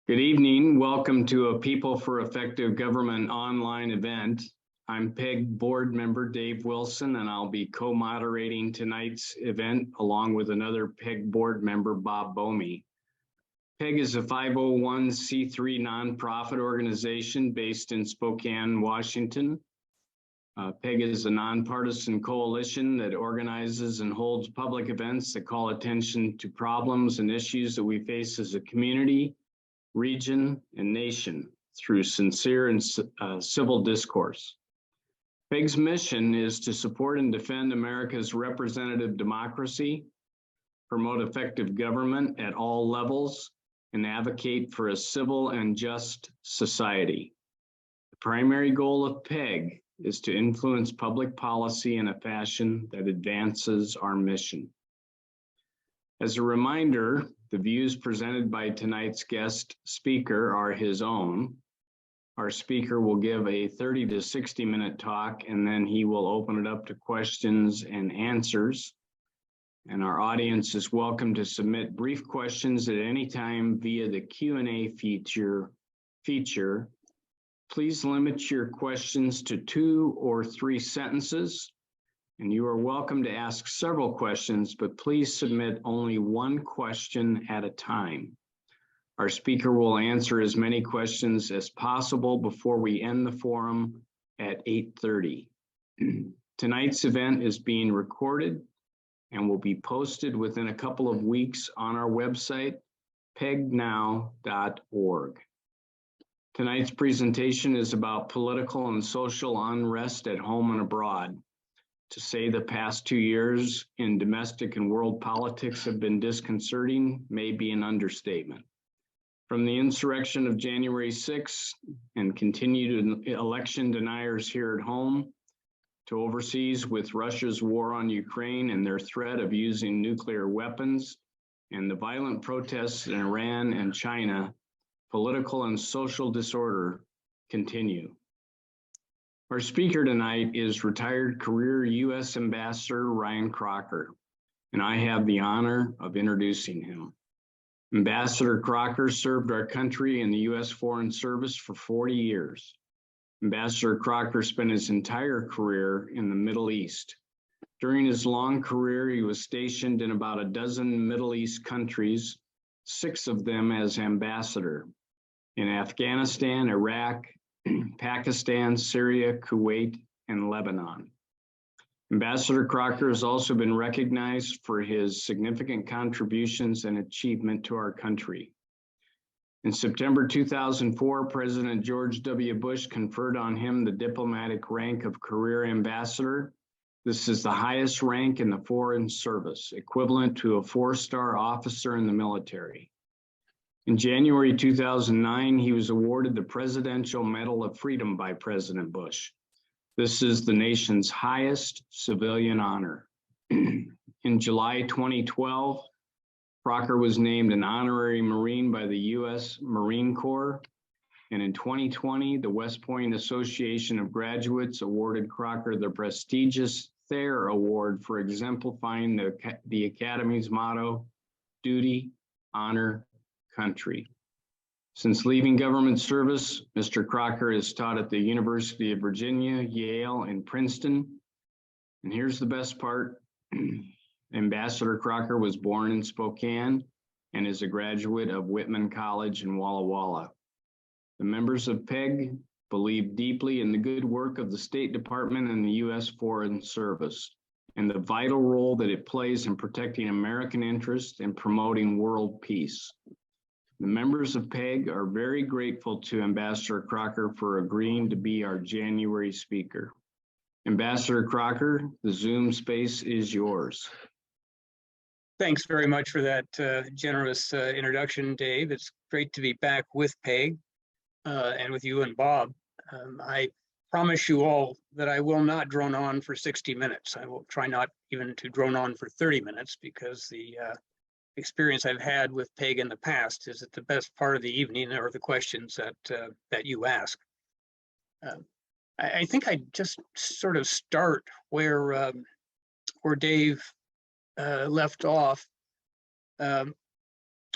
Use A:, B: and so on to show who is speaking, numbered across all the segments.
A: Good evening. Welcome to a People for Effective Government online event. I'm PEG board member Dave Wilson, and I'll be co-moderating tonight's event along with another PEG board member, Bob Bomey. PEG is a 501c3 nonprofit organization based in Spokane, Washington. PEG is a nonpartisan coalition that organizes and holds public events that call attention to problems and issues that we face as a community, region, and nation through sincere and civil discourse. PEG's mission is to support and defend America's representative democracy, promote effective government at all levels, and advocate for a civil and just society. The primary goal of PEG is to influence public policy in a fashion that advances our mission. As a reminder, the views presented by tonight's guest speaker are his own. Our speaker will give a 30 to 60 minute talk, and then he will open it up to questions and answers. And our audience is welcome to submit brief questions at any time via the Q&A feature. Please limit your questions to 2 or 3 sentences. And you are welcome to ask several questions, but please submit only one question at a time. Our speaker will answer as many questions as possible before we end the forum at 8:30. Tonight's event is being recorded and will be posted within a couple of weeks on our website, pegnow.org. Tonight's presentation is about political and social unrest at home and abroad. To say the past 2 years in domestic and world politics have been disconcerting may be an understatement. From the insurrection of January 6th and continued election deniers here at home, to overseas with Russia's war on Ukraine and their threat of using nuclear weapons, and the violent protests in Iran and China, political and social disorder continue. Our speaker tonight is retired career U.S. Ambassador Ryan Crocker, and I have the honor of introducing him. Ambassador Crocker served our country in the U.S. Foreign Service for 40 years. Ambassador Crocker spent his entire career in the Middle East. During his long career, he was stationed in about a dozen Middle East countries, 6 of them as ambassador, in Afghanistan, Iraq, Pakistan, Syria, Kuwait, and Lebanon. Ambassador Crocker has also been recognized for his significant contributions and achievement to our country. In September 2004, President George W. Bush conferred on him the diplomatic rank of Career Ambassador. This is the highest rank in the Foreign Service, equivalent to a 4-star officer in the military. In January 2009, he was awarded the Presidential Medal of Freedom by President Bush. This is the nation's highest civilian honor. In July 2012, Crocker was named an honorary Marine by the U.S. Marine Corps. And in 2020, the West Point Association of Graduates awarded Crocker the prestigious Thayer Award for exemplifying the Academy's motto, duty, honor, country. Since leaving government service, Mr. Crocker has taught at the University of Virginia, Yale, and Princeton. And here's the best part. Ambassador Crocker was born in Spokane and is a graduate of Whitman College in Walla Walla. The members of PEG believe deeply in the good work of the State Department and the U.S. Foreign Service and the vital role that it plays in protecting American interests and promoting world peace. The members of PEG are very grateful to Ambassador Crocker for agreeing to be our January speaker. Ambassador Crocker, the Zoom space is yours.
B: Thanks very much for that generous introduction, Dave. It's great to be back with PEG and with you and Bob. I promise you all that I will not drone on for 60 minutes. I will try not even to drone on for 30 minutes because the experience I've had with PEG in the past is that the best part of the evening are the questions that you ask. I think I just sort of start where Dave left off.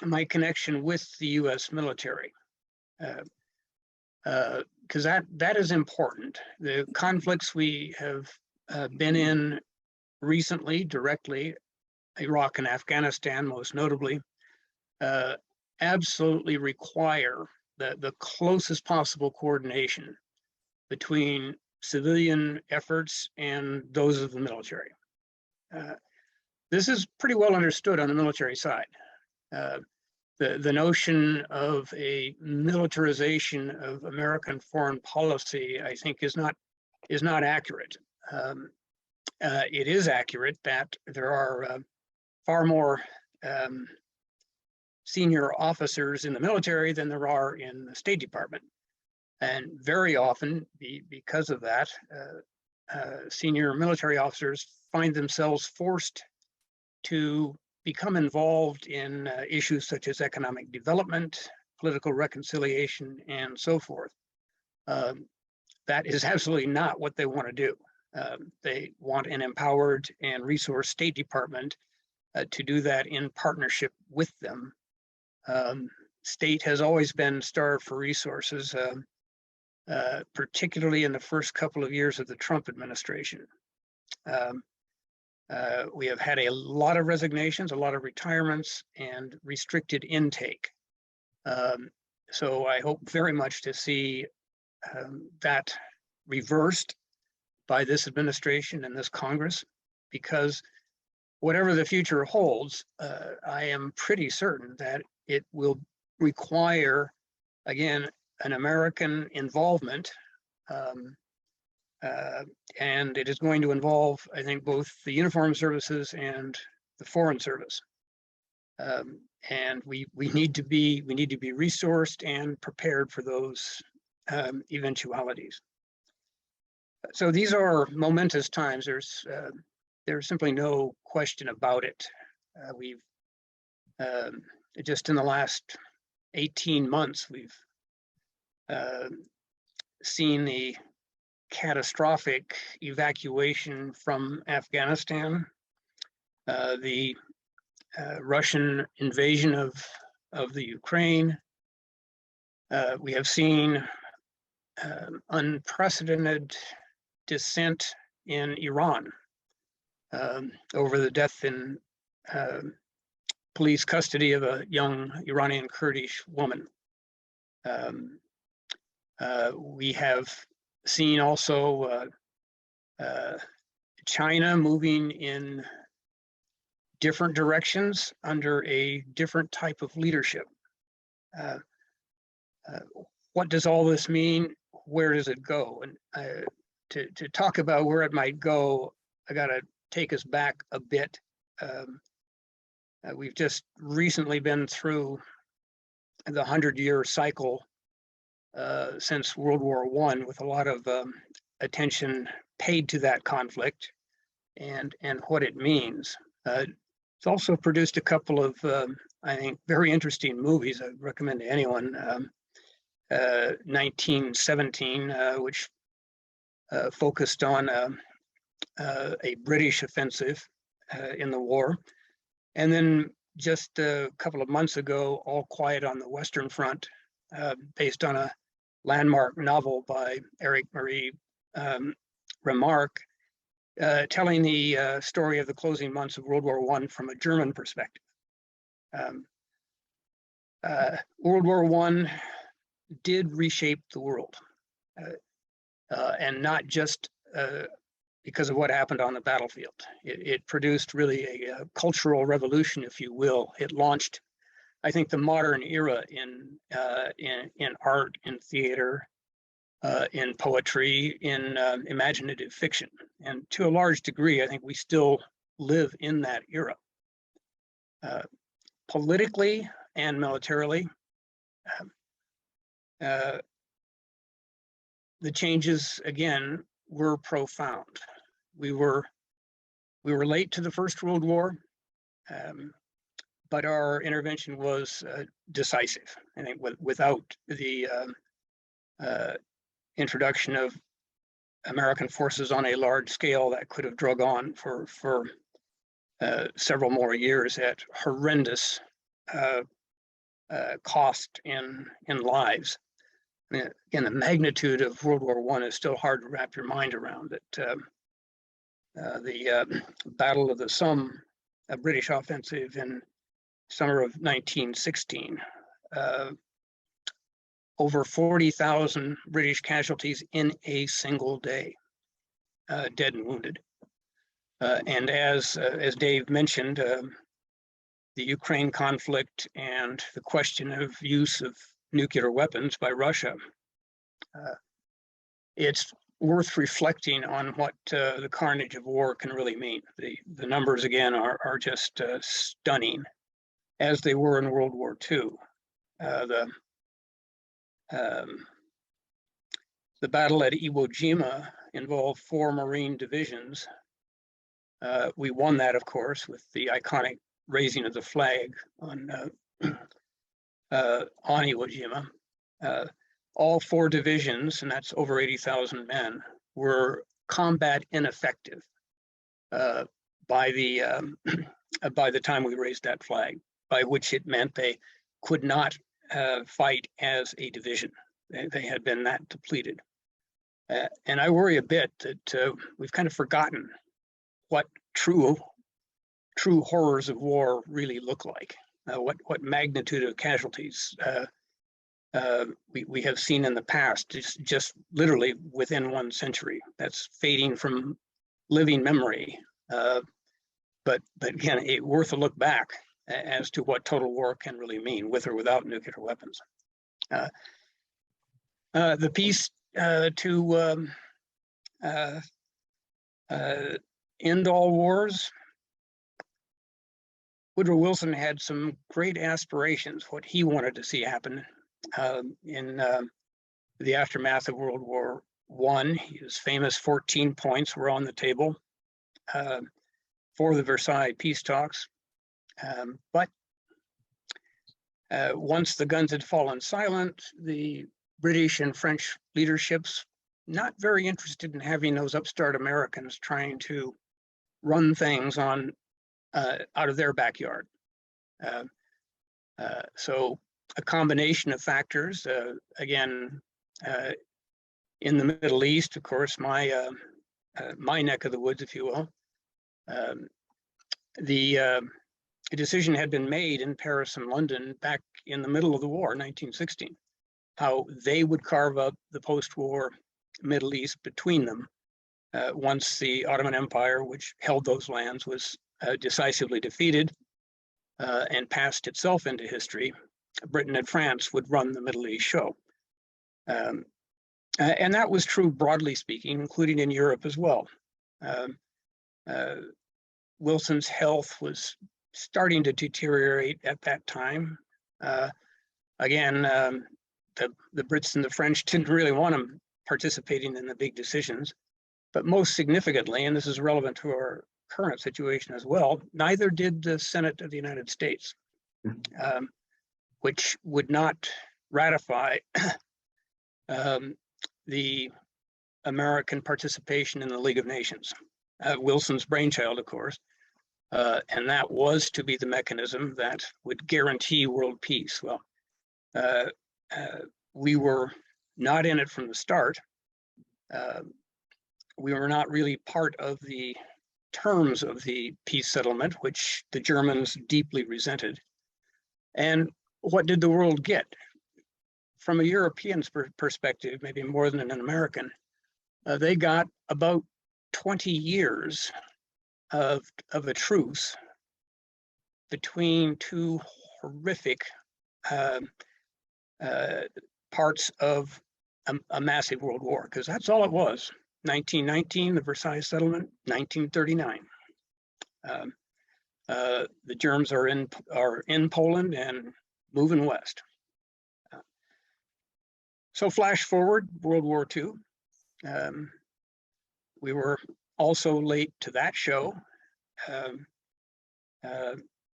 B: My connection with the U.S. military. because that is important. The conflicts we have been in recently, directly, Iraq and Afghanistan most notably, absolutely require the closest possible coordination between civilian efforts and those of the military. This is pretty well understood on the military side. The notion of a militarization of American foreign policy, I think, is not accurate. It is accurate that there are far more senior officers in the military than there are in the State Department. And very often, because of that, senior military officers find themselves forced to become involved in issues such as economic development, political reconciliation, and so forth. That is absolutely not what they want to do. They want an empowered and resourced State Department to do that in partnership with them. State has always been starved for resources, particularly in the first couple of years of the Trump administration. We have had a lot of resignations, a lot of retirements, and restricted intake. So I hope very much to see that reversed by this administration and this Congress, because whatever the future holds, I am pretty certain that it will require, again, an American involvement, and it is going to involve, I think, both the uniformed services and the foreign service. And we need to be resourced and prepared for those eventualities. So these are momentous times. There's simply no question about it. We've just in the last 18 months, we've seen the catastrophic evacuation from Afghanistan, the Russian invasion of the Ukraine. We have seen unprecedented dissent in Iran over the death in police custody of a young Iranian Kurdish woman. We have seen also China moving in different directions under a different type of leadership. What does all this mean? Where does it go? And to talk about where it might go, I got to take us back a bit. We've just recently been through the 100-year cycle since World War I, with a lot of attention paid to that conflict and what it means. It's also produced a couple of, I think, very interesting movies I'd recommend to anyone. 1917, which focused on a British offensive in the war. And then just a couple of months ago, All Quiet on the Western Front, based on a landmark novel by Eric Marie Remarque, telling the story of the closing months of World War I from a German perspective. World War I did reshape the world, and not just because of what happened on the battlefield. It produced really a cultural revolution, if you will. It launched, I think, the modern era in art, in theater, in poetry, in imaginative fiction. And to a large degree, I think we still live in that era. Politically and militarily, the changes, again, were profound. We were late to the First World War, but our intervention was decisive. I think without the introduction of American forces on a large scale, that could have drug on for several more years at horrendous cost in lives. again, the magnitude of World War I is still hard to wrap your mind around. That the Battle of the Somme, a British offensive in summer of 1916, over 40,000 British casualties in a single day, dead and wounded. And as Dave mentioned, the Ukraine conflict and the question of use of nuclear weapons by Russia, it's worth reflecting on what the carnage of war can really mean. The numbers, again, are just stunning, as they were in World War II. The battle at Iwo Jima involved 4 Marine divisions. We won that, of course, with the iconic raising of the flag on Iwo Jima. All 4 divisions, and that's over 80,000 men, were combat ineffective by the time we raised that flag, by which it meant they could not fight as a division. They had been that depleted. And I worry a bit that we've kind of forgotten what true horrors of war really look like, what magnitude of casualties we have seen in the past, just literally within 1 century. That's fading from living memory. But again, worth a look back as to what total war can really mean, with or without nuclear weapons. The peace to end all wars, Woodrow Wilson had some great aspirations, what he wanted to see happen in the aftermath of World War I. His famous 14 points were on the table for the Versailles peace talks. But once the guns had fallen silent, the British and French leaderships not very interested in having those upstart Americans trying to run things on out of their backyard. So a combination of factors, again, in the Middle East, of course, my neck of the woods, if you will, the decision had been made in Paris and London back in the middle of the war, 1916, how they would carve up the post-war Middle East between them once the Ottoman Empire, which held those lands, was decisively defeated and passed itself into history. Britain and France would run the Middle East show. And that was true, broadly speaking, including in Europe as well. Wilson's health was starting to deteriorate at that time. Again, the Brits and the French didn't really want him participating in the big decisions. But most significantly, and this is relevant to our current situation as well, neither did the Senate of the United States, which would not ratify the American participation in the League of Nations. Wilson's brainchild, of course, and that was to be the mechanism that would guarantee world peace. Well, we were not in it from the start. We were not really part of the terms of the peace settlement, which the Germans deeply resented. And what did the world get? From a European perspective, maybe more than an American, they got about 20 years of a truce between 2 horrific parts of a massive world war, because that's all it was. 1919, the Versailles Settlement. 1939, the Germans are in Poland and moving west. So flash forward, World War II. We were also late to that show.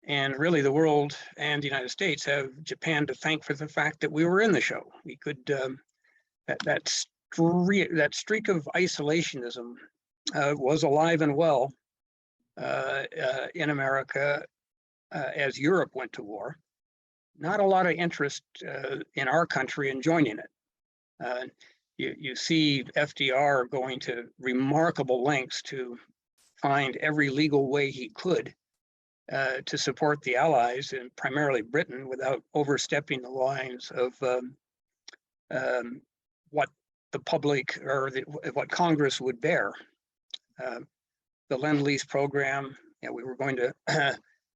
B: And really the world and the United States have Japan to thank for the fact that we were in the show. We could, that streak of isolationism was alive and well in America as Europe went to war. Not a lot of interest in our country in joining it. You see FDR going to remarkable lengths to find every legal way he could to support the Allies, and primarily Britain, without overstepping the lines of what the public or what Congress would bear. The Lend-Lease program, we were going to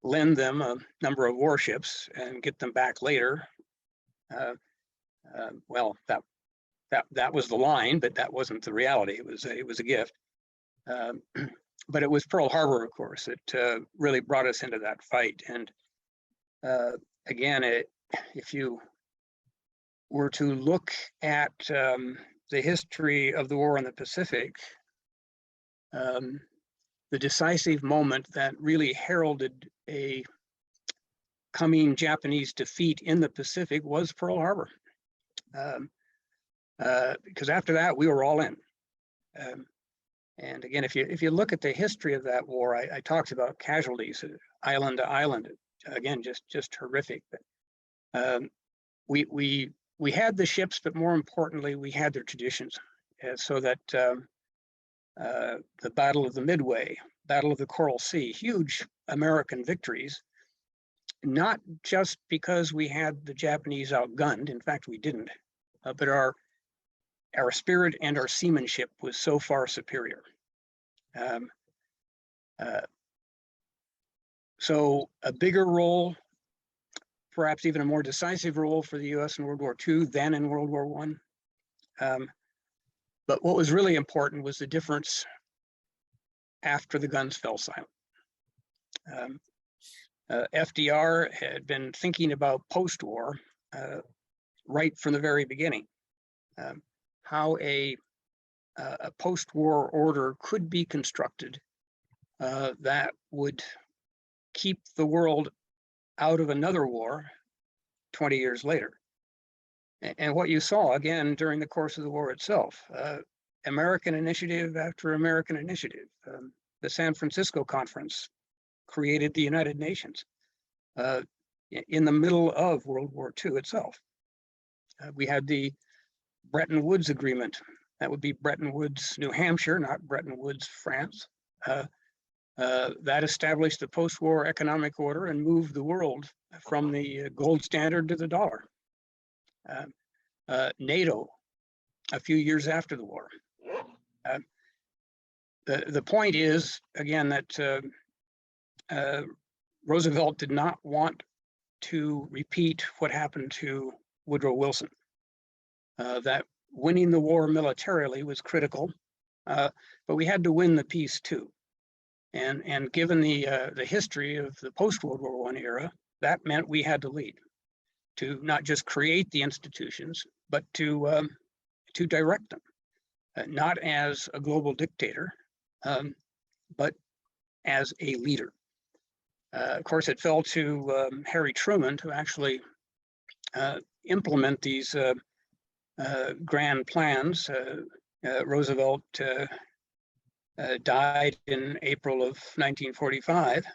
B: lend them a number of warships and get them back later. Well, that was the line, but that wasn't the reality. It was a gift. But it was Pearl Harbor, of course, that really brought us into that fight. And again, if you were to look at the history of the war in the Pacific, the decisive moment that really heralded a coming Japanese defeat in the Pacific was Pearl Harbor. Because after that, we were all in. And again, if you look at the history of that war, I talked about casualties, island to island. Again, just horrific. But we had the ships, but more importantly, we had their traditions. So that the Battle of the Midway, Battle of the Coral Sea, huge American victories, not just because we had the Japanese outgunned. In fact, we didn't, but our spirit and our seamanship was so far superior. So a bigger role, perhaps even a more decisive role for the U.S. in World War II than in World War I. But what was really important was the difference after the guns fell silent. FDR had been thinking about post-war right from the very beginning. How a post-war order could be constructed that would keep the world out of another war 20 years later. And what you saw, again, during the course of the war itself, American initiative after American initiative. The San Francisco Conference created the United Nations in the middle of World War II itself. We had the Bretton Woods Agreement. That would be Bretton Woods, New Hampshire, not Bretton Woods, France. That established the post-war economic order and moved the world from the gold standard to the dollar. NATO, a few years after the war. The point is, again, that Roosevelt did not want to repeat what happened to Woodrow Wilson. That winning the war militarily was critical, but we had to win the peace too. And given the history of the post-World War I era, that meant we had to lead, to not just create the institutions, but to direct them, not as a global dictator, but as a leader. Of course, it fell to Harry Truman to actually implement these grand plans. Roosevelt died in April of 1945,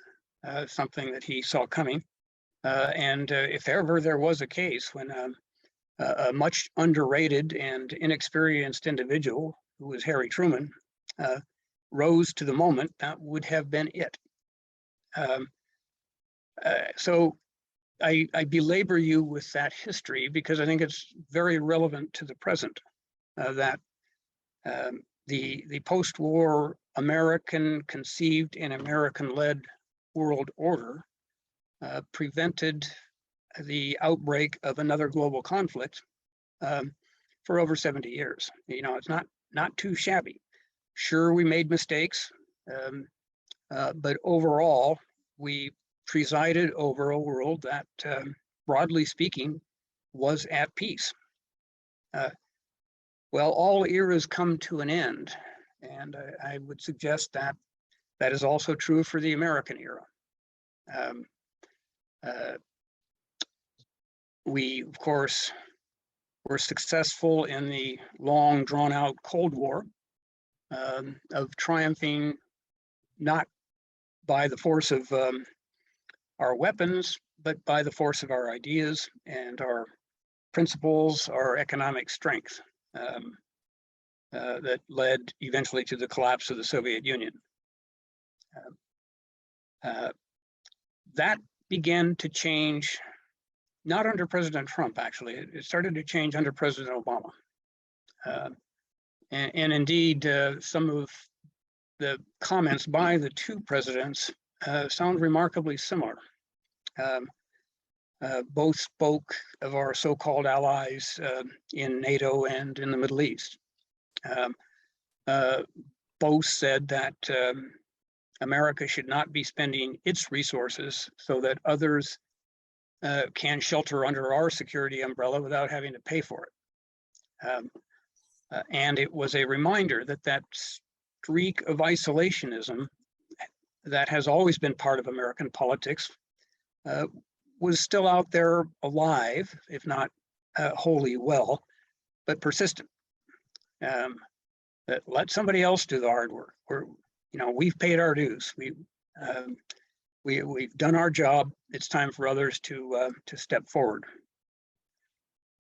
B: something that he saw coming. And if ever there was a case when a much underrated and inexperienced individual, who was Harry Truman, rose to the moment, that would have been it. So I belabor you with that history because I think it's very relevant to the present, that the post-war American conceived and American-led world order prevented the outbreak of another global conflict for over 70 years. You know, it's not too shabby. Sure, we made mistakes, but overall, we presided over a world that, broadly speaking, was at peace. Well, all eras come to an end, and I would suggest that that is also true for the American era. We, of course, were successful in the long, drawn-out Cold War of triumphing not by the force of our weapons, but by the force of our ideas and our principles, our economic strength. that led eventually to the collapse of the Soviet Union. That began to change, not under President Trump, actually. It started to change under President Obama. And indeed, some of the comments by the two presidents sound remarkably similar. Both spoke of our so-called allies in NATO and in the Middle East. Both said that America should not be spending its resources so that others can shelter under our security umbrella without having to pay for it. And it was a reminder that that streak of isolationism that has always been part of American politics was still out there alive, if not wholly well, but persistent. That let somebody else do the hard work. We've paid our dues. We've done our job. It's time for others to step forward.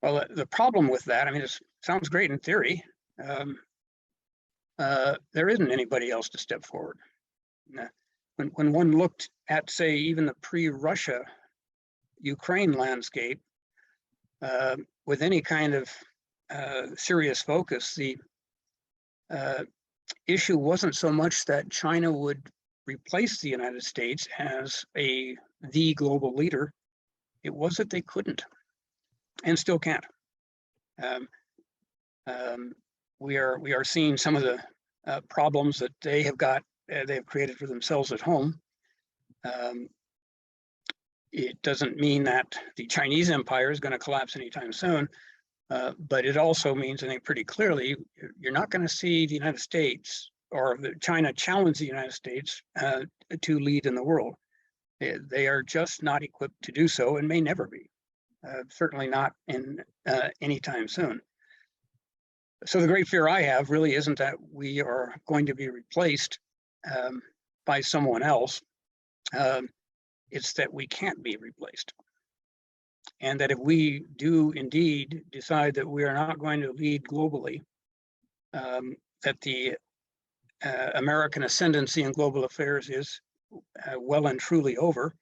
B: Well, the problem with that, I mean, it sounds great in theory. There isn't anybody else to step forward. When one looked at, say, even the pre-Russia Ukraine landscape, with any kind of serious focus, the issue wasn't so much that China would replace the United States as the global leader. It was that they couldn't and still can't. We are seeing some of the problems that they have created for themselves at home. It doesn't mean that the Chinese empire is going to collapse anytime soon, but it also means, I think pretty clearly, you're not going to see the United States or China challenge the United States to lead in the world. They are just not equipped to do so and may never be, certainly not in anytime soon. So the great fear I have really isn't that we are going to be replaced by someone else. It's that we can't be replaced. And that if we do indeed decide that we are not going to lead globally, that the American ascendancy in global affairs is well and truly over,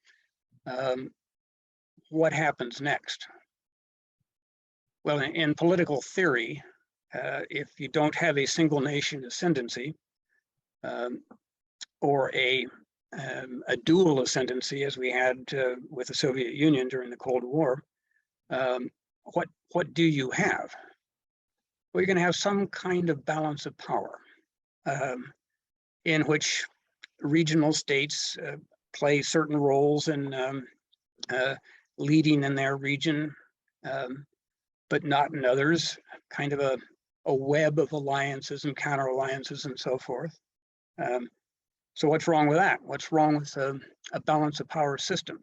B: what happens next? Well, in political theory, if you don't have a single nation ascendancy or a dual ascendancy, as we had with the Soviet Union during the Cold War, what do you have? Well, you're going to have some kind of balance of power in which regional states play certain roles in leading in their region, but not in others, kind of a web of alliances and counter alliances and so forth. So what's wrong with that? What's wrong with a balance of power system?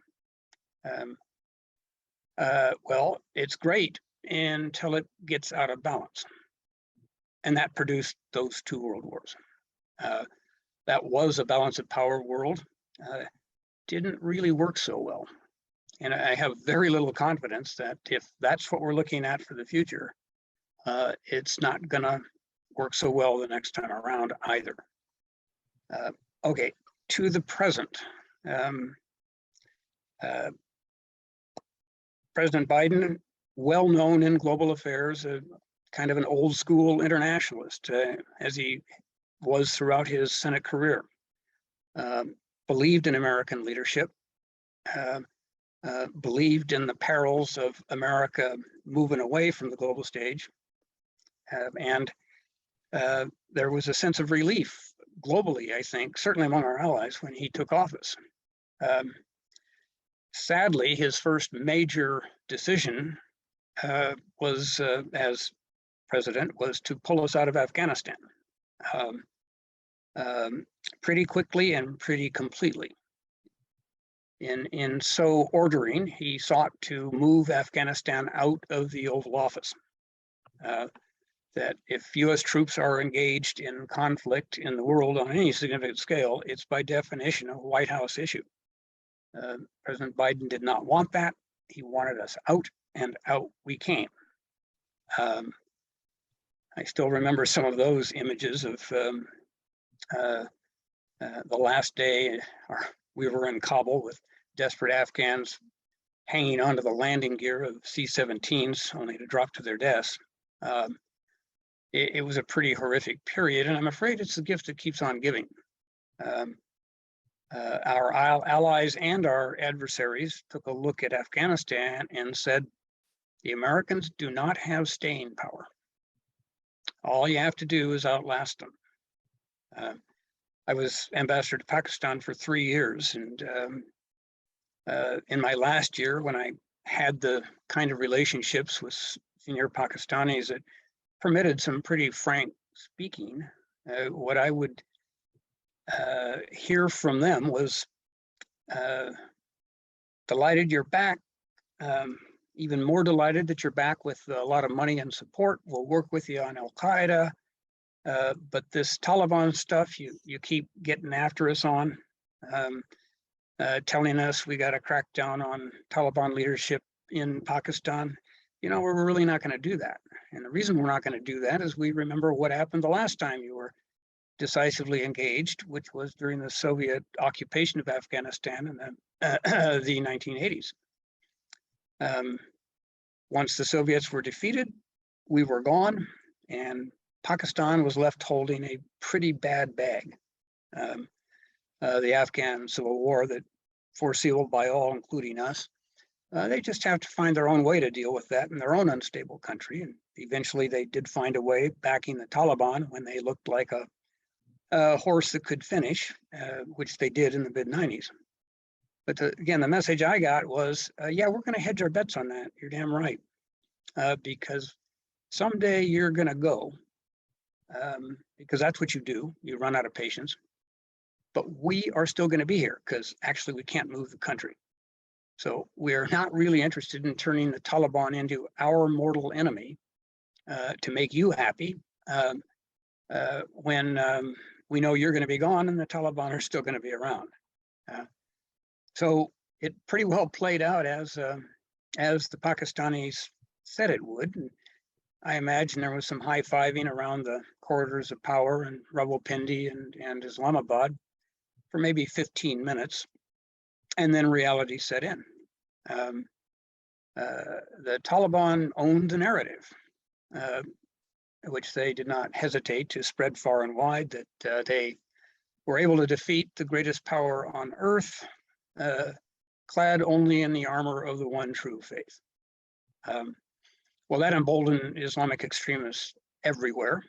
B: Well, it's great until it gets out of balance. And that produced those two world wars. That was a balance of power world. Didn't really work so well. And I have very little confidence that if that's what we're looking at for the future, it's not gonna work so well the next time around either. Okay, to the present. President Biden, well known in global affairs, kind of an old school internationalist, as he was throughout his Senate career. Believed in American leadership, believed in the perils of America moving away from the global stage. And there was a sense of relief globally, I think, certainly among our allies, when he took office. Sadly, his first major decision was, as president, was to pull us out of Afghanistan pretty quickly and pretty completely. In so ordering, he sought to move Afghanistan out of the Oval Office. That if US troops are engaged in conflict in the world on any significant scale, it's by definition a White House issue. President Biden did not want that. He wanted us out, and out we came. I still remember some of those images of the last day. We were in Kabul with desperate Afghans hanging onto the landing gear of C-17s only to drop to their deaths. It was a pretty horrific period, and I'm afraid it's the gift that keeps on giving. Our allies and our adversaries took a look at Afghanistan and said, the Americans do not have staying power. All you have to do is outlast them. I was ambassador to Pakistan for 3 years, and in my last year, when I had the kind of relationships with senior Pakistanis that permitted some pretty frank speaking, what I would hear from them was, delighted you're back, even more delighted that you're back with a lot of money and support. We'll work with you on Al-Qaeda, but this Taliban stuff you keep getting after us on, telling us we got to crack down on Taliban leadership in Pakistan. You know, we're really not going to do that. And the reason we're not going to do that is we remember what happened the last time you were decisively engaged, which was during the Soviet occupation of Afghanistan in the 1980s. Once the Soviets were defeated, we were gone, and Pakistan was left holding a pretty bad bag. The Afghan civil war that foreseeable by all, including us, they just have to find their own way to deal with that in their own unstable country. And eventually they did find a way backing the Taliban when they looked like a horse that could finish, which they did in the mid-90s. But again, the message I got was, yeah, we're going to hedge our bets on that. You're damn right. Because someday you're going to go, because that's what you do. You run out of patience. But we are still going to be here because actually we can't move the country. So we're not really interested in turning the Taliban into our mortal enemy to make you happy when we know you're going to be gone and the Taliban are still going to be around. So it pretty well played out as the Pakistanis said it would. And I imagine there was some high-fiving around the corridors of power in Rawalpindi and Islamabad for maybe 15 minutes, and then reality set in. The Taliban owned the narrative, which they did not hesitate to spread far and wide, that they were able to defeat the greatest power on earth, clad only in the armor of the one true faith. Well, that emboldened Islamic extremists everywhere,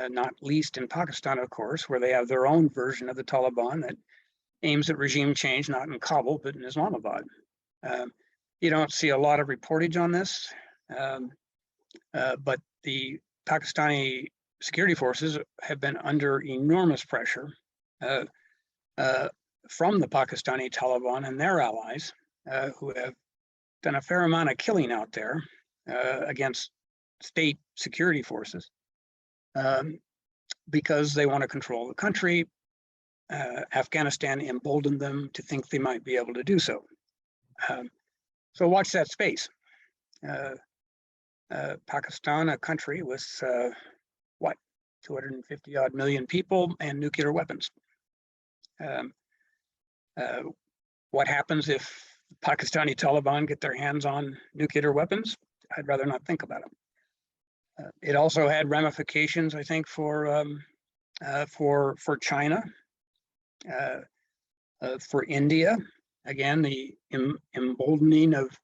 B: not least in Pakistan, of course, where they have their own version of the Taliban that aims at regime change, not in Kabul, but in Islamabad. You don't see a lot of reportage on this, but the Pakistani security forces have been under enormous pressure from the Pakistani Taliban and their allies, who have done a fair amount of killing out there against state security forces, because they want to control the country. Afghanistan emboldened them to think they might be able to do so. So watch that space. Pakistan, a country with 250 odd million people and nuclear weapons. What happens if Pakistani Taliban get their hands on nuclear weapons? I'd rather not think about it. It also had ramifications, I think, for China, for India. Again, the emboldening of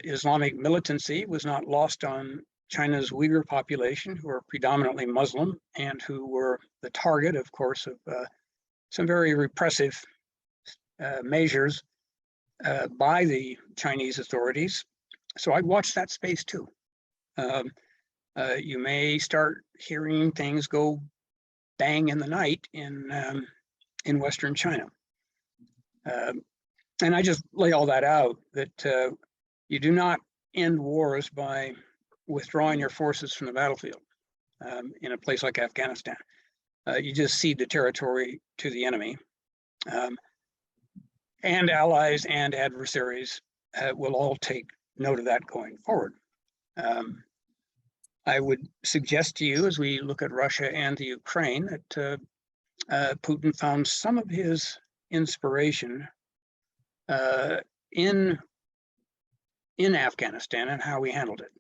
B: Islamic militancy was not lost on China's Uyghur population, who are predominantly Muslim and who were the target, of course, of some very repressive measures by the Chinese authorities. So I'd watch that space too. You may start hearing things go bang in the night in Western China. And I just lay all that out, that you do not end wars by withdrawing your forces from the battlefield in a place like Afghanistan. You just cede the territory to the enemy. And allies and adversaries will all take note of that going forward. I would suggest to you, as we look at Russia and the Ukraine, that Putin found some of his inspiration in Afghanistan and how we handled it.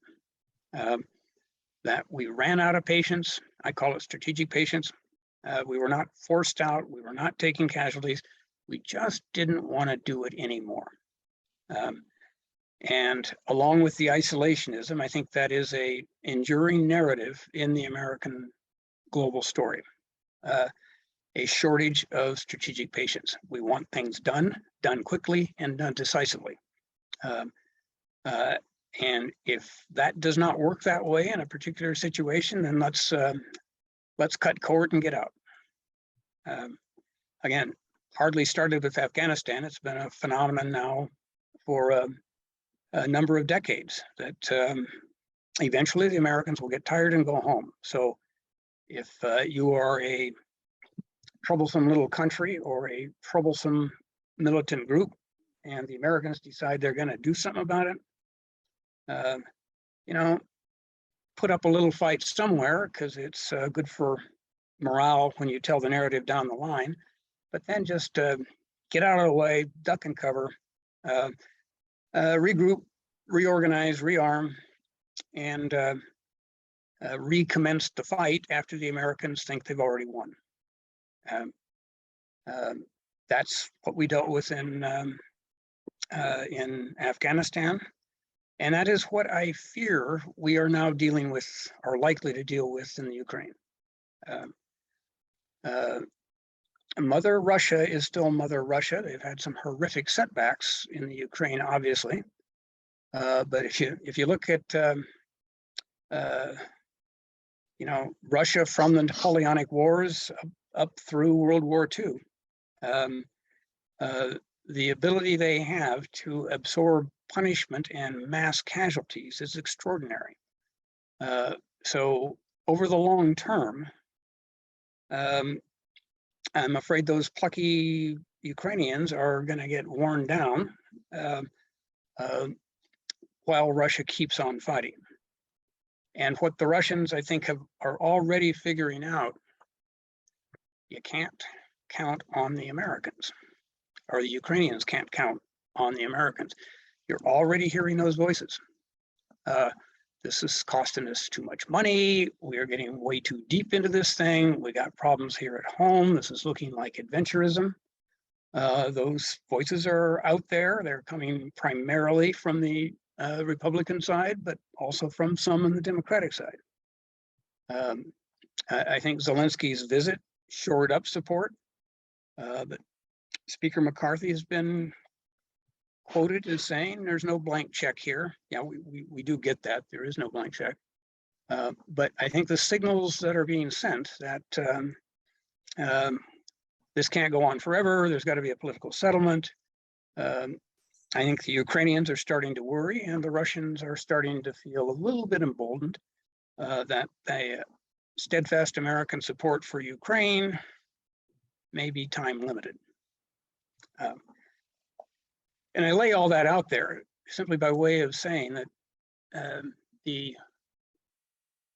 B: That we ran out of patience. I call it strategic patience. We were not forced out. We were not taking casualties. We just didn't want to do it anymore. And along with the isolationism, I think that is a enduring narrative in the American global story. A shortage of strategic patience. We want things done quickly and done decisively. And if that does not work that way in a particular situation, then let's cut cord and get out. Again, hardly started with Afghanistan. It's been a phenomenon now for a number of decades that eventually the Americans will get tired and go home. So if you are a troublesome little country or a troublesome militant group and the Americans decide they're going to do something about it, put up a little fight somewhere because it's good for morale when you tell the narrative down the line, but then just get out of the way, duck and cover, regroup, reorganize, rearm, and recommence the fight after the Americans think they've already won. That's what we dealt with in Afghanistan. And that is what I fear we are now dealing with, or likely to deal with, in the Ukraine. Mother Russia is still Mother Russia. They've had some horrific setbacks in the Ukraine, obviously. But if you look at Russia from the Napoleonic Wars up through World War II, the ability they have to absorb punishment and mass casualties is extraordinary. So over the long term, I'm afraid those plucky Ukrainians are going to get worn down while Russia keeps on fighting. And what the Russians, I think, are already figuring out, you can't count on the Americans, or the Ukrainians can't count on the Americans. You're already hearing those voices. This is costing us too much money. We are getting way too deep into this thing. We got problems here at home. This is looking like adventurism. Those voices are out there. They're coming primarily from the Republican side, but also from some on the Democratic side. I think Zelensky's visit shored up support, but Speaker McCarthy has been quoted as saying there's no blank check here. Yeah, we do get that. There is no blank check. But I think the signals that are being sent that this can't go on forever, there's got to be a political settlement. I think the Ukrainians are starting to worry, and the Russians are starting to feel a little bit emboldened that steadfast American support for Ukraine may be time limited. And I lay all that out there simply by way of saying that the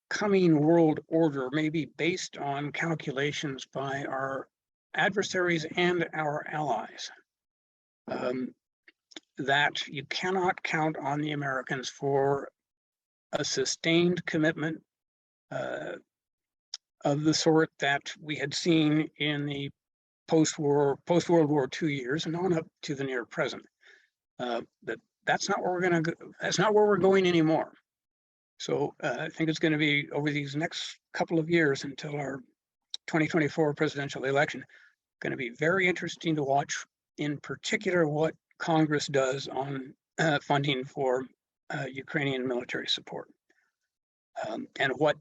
B: coming world order may be based on calculations by our adversaries and our allies. That you cannot count on the Americans for a sustained commitment of the sort that we had seen in the post-World War II years and on up to the near present. That's not where we're going to go. That's not where we're going anymore. So I think it's going to be over these next couple of years until our 2024 presidential election, going to be very interesting to watch, in particular, what Congress does on funding for Ukrainian military support, and what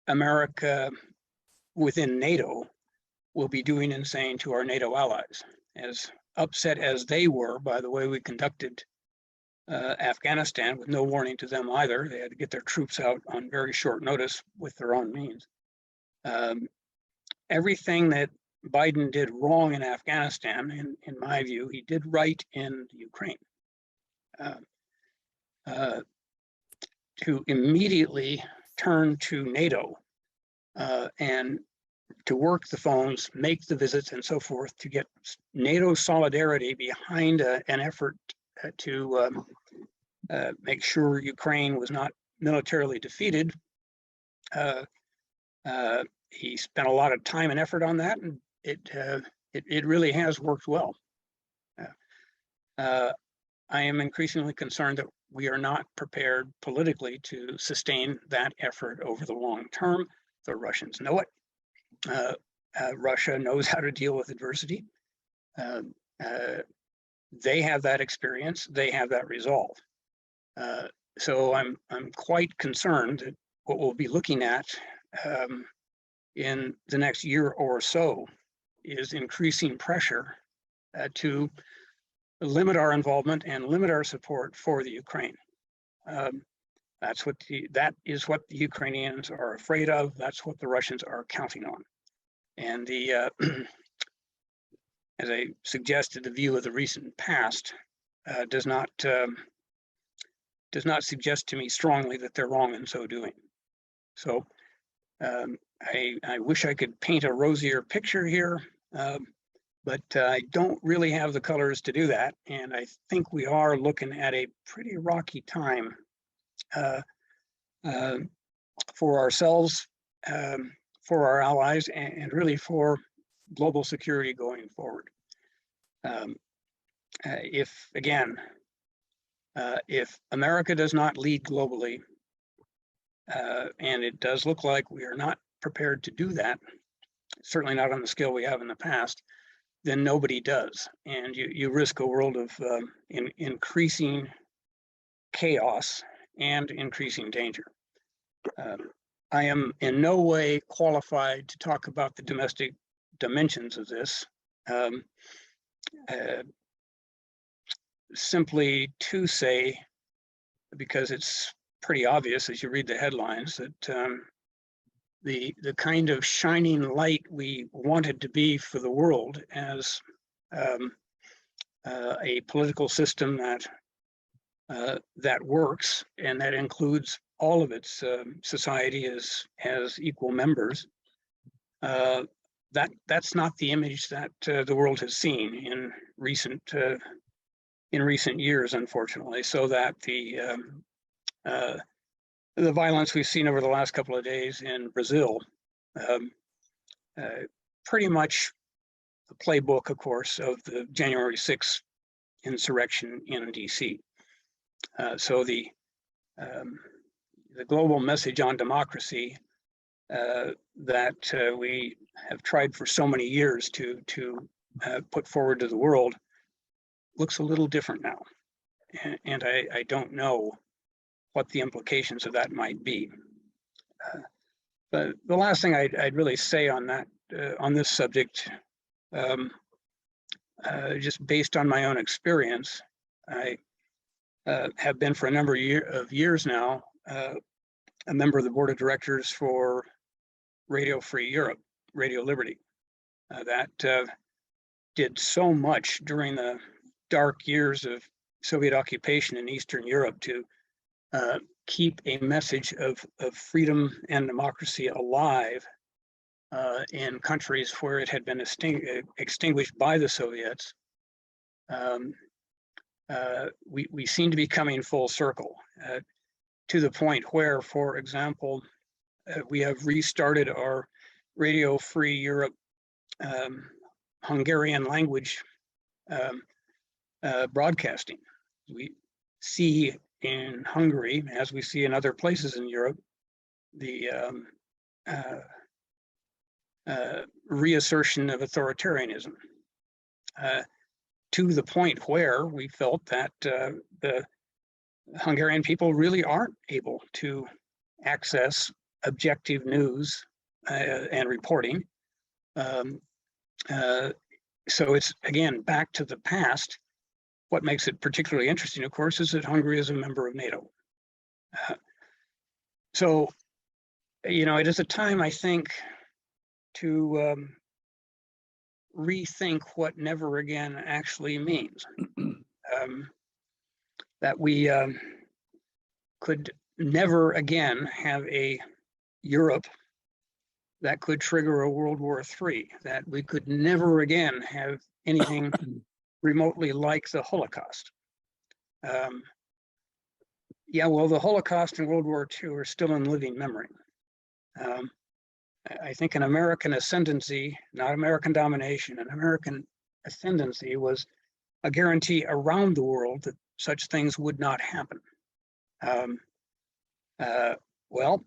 B: America within NATO will be doing and saying to our NATO allies, as upset as they were by the way we conducted Afghanistan, with no warning to them either. They had to get their troops out on very short notice with their own means. Everything that Biden did wrong in Afghanistan, in my view, he did right in Ukraine. To immediately turn to NATO and to work the phones, make the visits and so forth to get NATO solidarity behind an effort to make sure Ukraine was not militarily defeated. He spent a lot of time and effort on that, and it really has worked well. I am increasingly concerned that we are not prepared politically to sustain that effort over the long term. The Russians know it. Russia knows how to deal with adversity. They have that experience. They have that resolve. So I'm quite concerned that what we'll be looking at in the next year or so is increasing pressure to limit our involvement and limit our support for the Ukraine. That is what the Ukrainians are afraid of. That's what the Russians are counting on. And the as I suggested, the view of the recent past does not suggest to me strongly that they're wrong in so doing. So I wish I could paint a rosier picture here, but I don't really have the colors to do that. And I think we are looking at a pretty rocky time for ourselves, for our allies, and really for global security going forward. If America does not lead globally, and it does look like we are not prepared to do that, certainly not on the scale we have in the past, then nobody does. And you risk a world of increasing chaos and increasing danger. I am in no way qualified to talk about the domestic dimensions of this. Simply to say, because it's pretty obvious as you read the headlines, that the kind of shining light we wanted to be for the world as a political system that works and that includes all of its society as equal members, that's not the image that the world has seen in recent years, unfortunately. So that the violence we've seen over the last couple of days in Brazil, pretty much the playbook, of course, of the January 6th insurrection in DC. So the global message on democracy that we have tried for so many years to put forward to the world looks a little different now. And I don't know what the implications of that might be. But the last thing I'd really say on that, on this subject, just based on my own experience, I have been for a number of years now a member of the board of directors for Radio Free Europe, Radio Liberty, that did so much during the dark years of Soviet occupation in Eastern Europe to keep a message of freedom and democracy alive in countries where it had been extinguished by the Soviets. We seem to be coming full circle to the point where, for example, we have restarted our Radio Free Europe Hungarian language broadcasting. We see in Hungary, as we see in other places in Europe, the reassertion of authoritarianism to the point where we felt that the Hungarian people really aren't able to access objective news and reporting. So it's, again, back to the past. What makes it particularly interesting, of course, is that Hungary is a member of NATO. So, you know, it is a time, I think, to rethink what never again actually means. That we could never again have a Europe that could trigger a World War III, that we could never again have anything remotely like the Holocaust. Yeah, well, the Holocaust and World War II are still in living memory. I think an American ascendancy, not American domination, an American ascendancy was a guarantee around the world that such things would not happen. Well,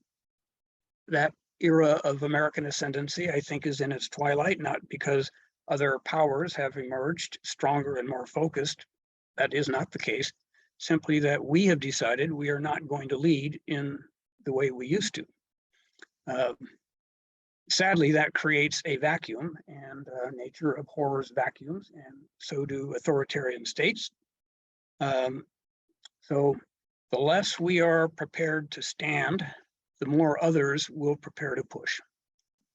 B: that era of American ascendancy, I think, is in its twilight, not because other powers have emerged stronger and more focused. That is not the case. Simply that we have decided we are not going to lead in the way we used to. Sadly, that creates a vacuum, and nature abhors vacuums, and so do authoritarian states. So the less we are prepared to stand, the more others will prepare to push.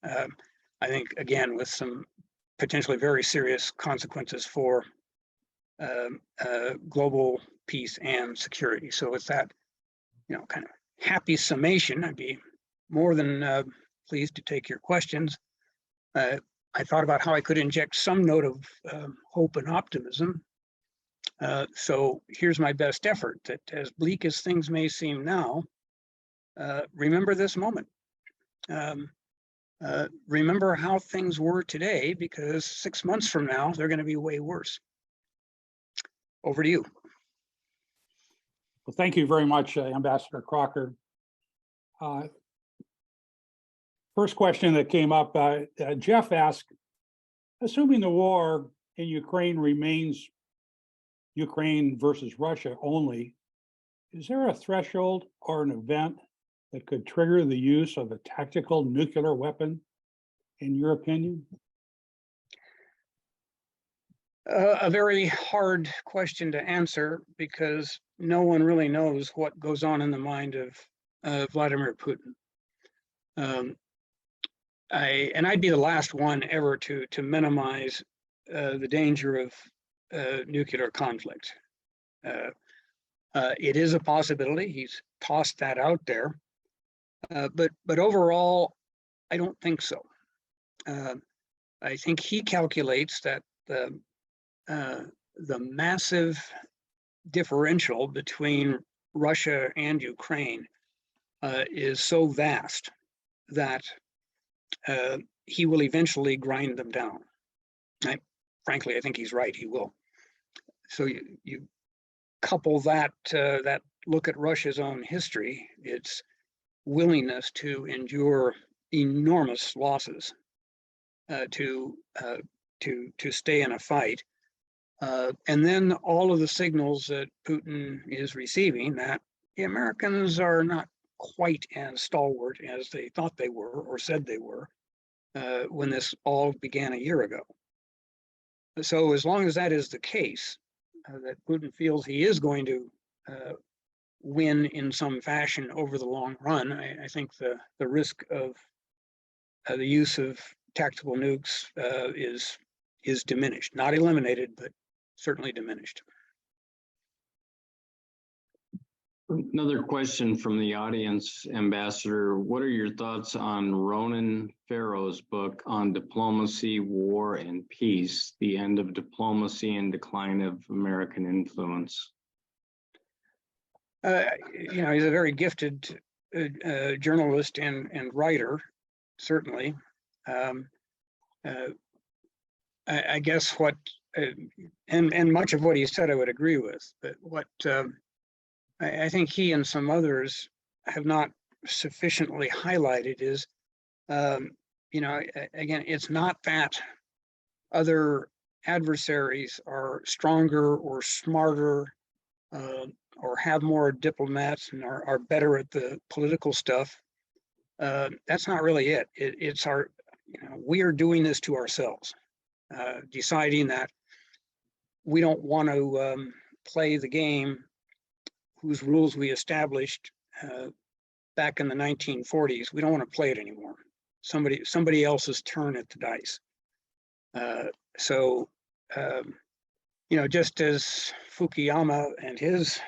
B: I think, again, with some potentially very serious consequences for global peace and security. So with that, kind of happy summation, I'd be more than pleased to take your questions. I thought about how I could inject some note of hope and optimism. So here's my best effort, that as bleak as things may seem now, remember this moment. Remember how things were today, because 6 months from now, they're going to be way worse. Over to you.
C: Well, thank you very much, Ambassador Crocker. First question that came up, Jeff asked, assuming the war in Ukraine remains Ukraine versus Russia only, is there a threshold or an event that could trigger the use of a tactical nuclear weapon, in your opinion?
B: A very hard question to answer, because no one really knows what goes on in the mind of Vladimir Putin. I'd be the last one ever to minimize the danger of nuclear conflict. It is a possibility. He's tossed that out there, but overall, I don't think so. I think he calculates that the massive differential between Russia and Ukraine is so vast that he will eventually grind them down. Frankly, I think he's right, he will. So you couple that look at Russia's own history, its willingness to endure enormous losses to stay in a fight, and then all of the signals that Putin is receiving that the Americans are not quite as stalwart as they thought they were or said they were when this all began a year ago. So as long as that is the case, that Putin feels he is going to win in some fashion over the long run, I think the risk of the use of tactical nukes is diminished, not eliminated, but certainly diminished.
A: Another question from the audience, Ambassador. What are your thoughts on Ronan Farrow's book on diplomacy, war, and peace, the end of diplomacy and decline of American influence?
B: He's a very gifted journalist and writer, certainly. I guess what, and much of what he said I would agree with, but what I think he and some others have not sufficiently highlighted is, again, it's not that other adversaries are stronger or smarter or have more diplomats and are better at the political stuff. That's not really it. It's our, we are doing this to ourselves, deciding that we don't want to play the game whose rules we established back in the 1940s. We don't want to play it anymore. Somebody else's turn at the dice. Just as Fukuyama and his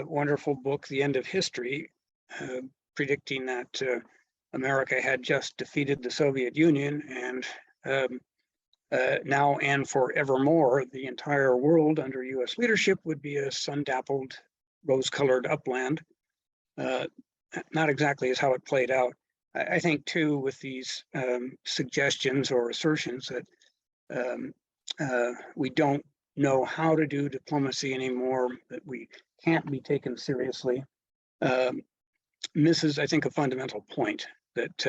B: wonderful book, The End of History, predicting that America had just defeated the Soviet Union, and now and forevermore, the entire world under US leadership would be a sun-dappled, rose-colored upland. Not exactly as how it played out. I think too, with these suggestions or assertions that we don't know how to do diplomacy anymore, that we can't be taken seriously, misses, I think, a fundamental point that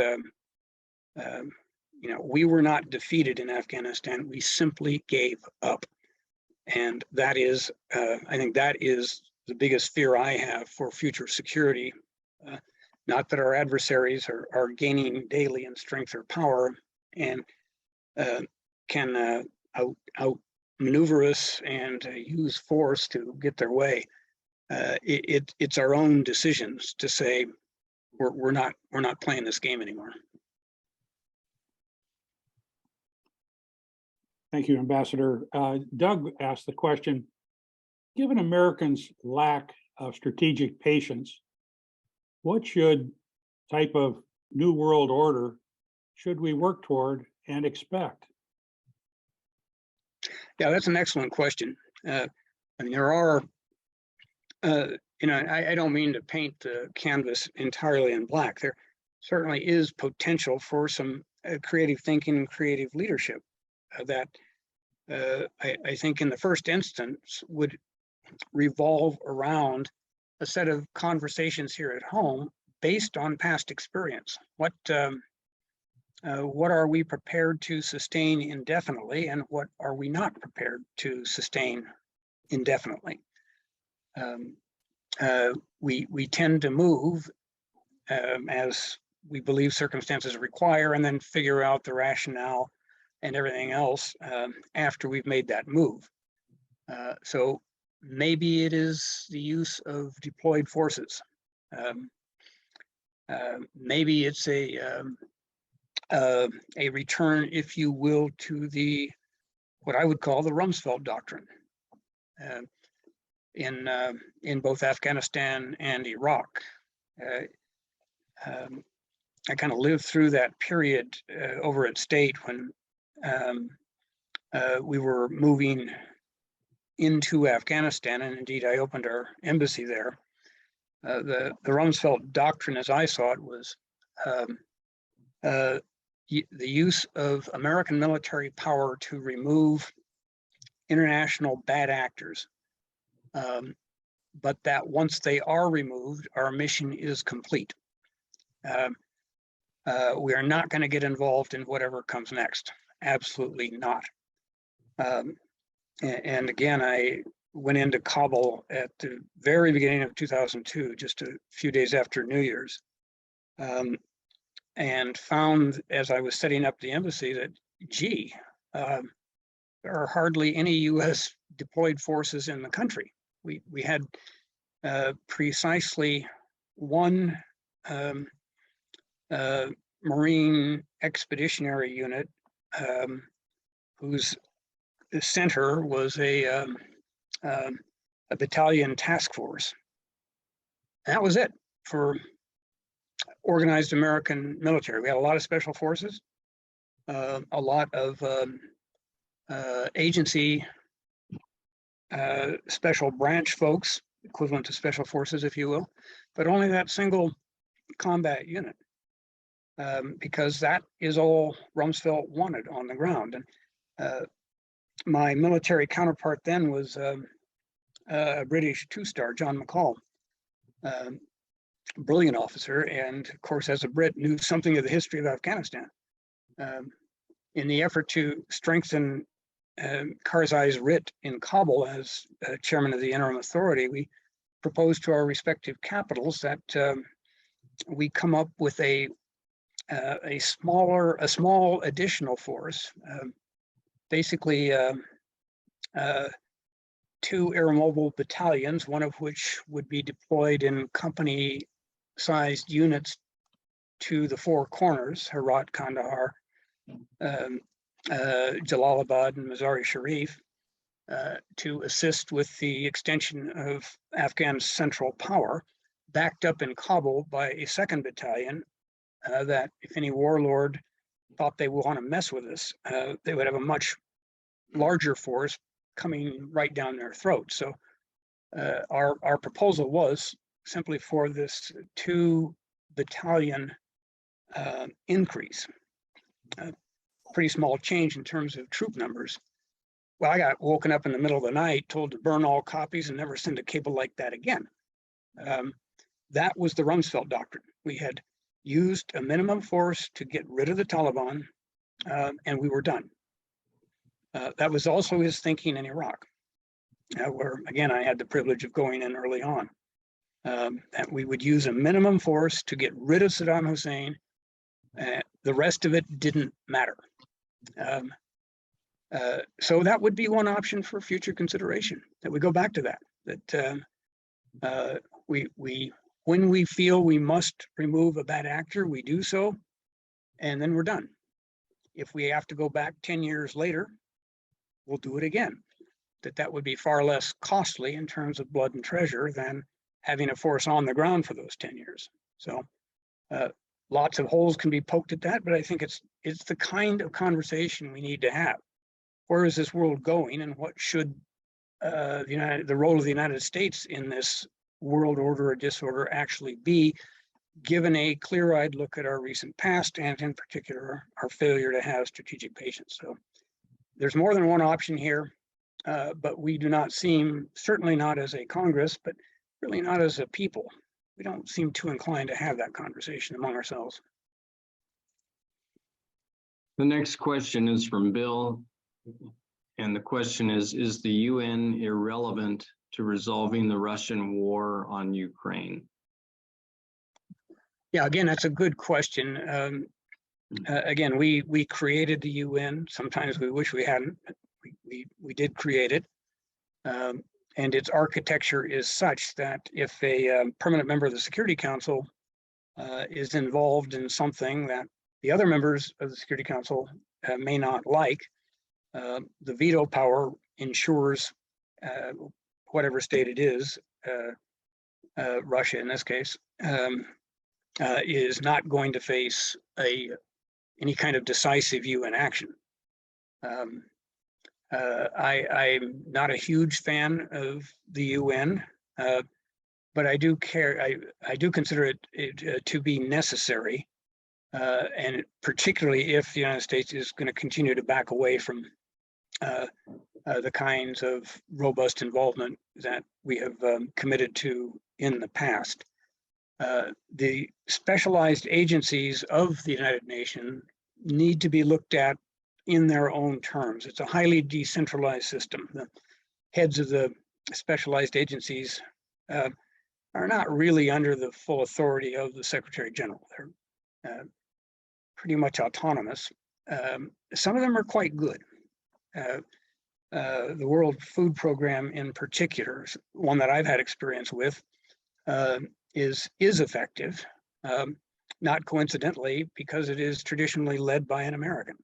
B: we were not defeated in Afghanistan. We simply gave up. And that is, I think that is the biggest fear I have for future outgaining not that our adversaries are gaining daily in strength or power and can outmaneuver us and use force to get their way. It's our own decisions to say we're not playing this game anymore.
C: Thank you, Ambassador. Doug asked the question, given Americans' lack of strategic patience, what type of new world order should we work toward and expect?
B: Yeah, that's an excellent question. I mean, there are, I don't mean to paint the canvas entirely in black. There certainly is potential for some creative thinking and creative leadership that I think in the first instance would revolve around a set of conversations here at home based on past experience. What are we prepared to sustain indefinitely, and what are we not prepared to sustain indefinitely? We tend to move as we believe circumstances require, and then figure out the rationale and everything else after we've made that move. So maybe it is the use of deployed forces. Maybe it's a return, if you will, to what I would call the Rumsfeld doctrine in both Afghanistan and Iraq. I kind of lived through that period over at State when we were moving into Afghanistan, and indeed I opened our embassy there. The Rumsfeld doctrine, as I saw it, was the use of American military power to remove international bad actors, but that once they are removed, our mission is complete. We are not going to get involved in whatever comes next. Absolutely not. And again, I went into Kabul at the very beginning of 2002, just a few days after New Year's, and found as I was setting up the embassy that, gee, there are hardly any U.S. deployed forces in the country. We had precisely one Marine Expeditionary Unit whose center was a battalion task force. That was it for organized American military. We had a lot of special forces, a lot of agency special branch folks, equivalent to special forces, if you will, but only that single combat unit, because that is all Rumsfeld wanted on the ground. And my military counterpart then was a British two-star, John McCall, brilliant officer, and of course, as a Brit, knew something of the history of Afghanistan. In the effort to strengthen Karzai's writ in Kabul as chairman of the interim authority, we proposed to our respective capitals that we come up with a small additional force, basically 2 air mobile battalions, one of which would be deployed in company-sized units to the 4 corners, Herat, Kandahar, Jalalabad, and Mazar-i-Sharif, to assist with the extension of Afghan central power, backed up in Kabul by a 2nd Battalion that if any warlord thought they would want to mess with us, they would have a much larger force coming right down their throat. So our proposal was simply for this 2 battalion increase. Pretty small change in terms of troop numbers. Well, I got woken up in the middle of the night, told to burn all copies and never send a cable like that again. That was the Rumsfeld doctrine. We had used a minimum force to get rid of the Taliban, and we were done. That was also his thinking in Iraq, where, again, I had the privilege of going in early on. That we would use a minimum force to get rid of Saddam Hussein. The rest of it didn't matter. So that would be one option for future consideration, that we go back to that, when we feel we must remove a bad actor, we do so, and then we're done. If we have to go back 10 years later, we'll do it again. That would be far less costly in terms of blood and treasure than having a force on the ground for those 10 years. So lots of holes can be poked at that, but I think it's the kind of conversation we need to have. Where is this world going, and what should the role of the United States in this world order or disorder actually be, given a clear-eyed look at our recent past, and in particular, our failure to have strategic patience. So there's more than one option here, but we do not seem, certainly not as a Congress, but really not as a people, we don't seem too inclined to have that conversation among ourselves.
A: The next question is from Bill. And the question is the UN irrelevant to resolving the Russian war on Ukraine?
B: Yeah, again, that's a good question. Again, we created the UN. Sometimes we wish we hadn't. We did create it. And its architecture is such that if a permanent member of the Security Council is involved in something that the other members of the Security Council may not like, the veto power ensures whatever state it is, Russia in this case, is not going to face any kind of decisive UN action. I'm not a huge fan of the UN, but I do care. I do consider it to be necessary, and particularly if the United States is going to continue to back away from the kinds of robust involvement that we have committed to in the past. The specialized agencies of the United Nations need to be looked at in their own terms. It's a highly decentralized system. The heads of the specialized agencies are not really under the full authority of the Secretary General. They're pretty much autonomous. Some of them are quite good. The World Food Program in particular, one that I've had experience with, is effective, not coincidentally, because it is traditionally led by an American,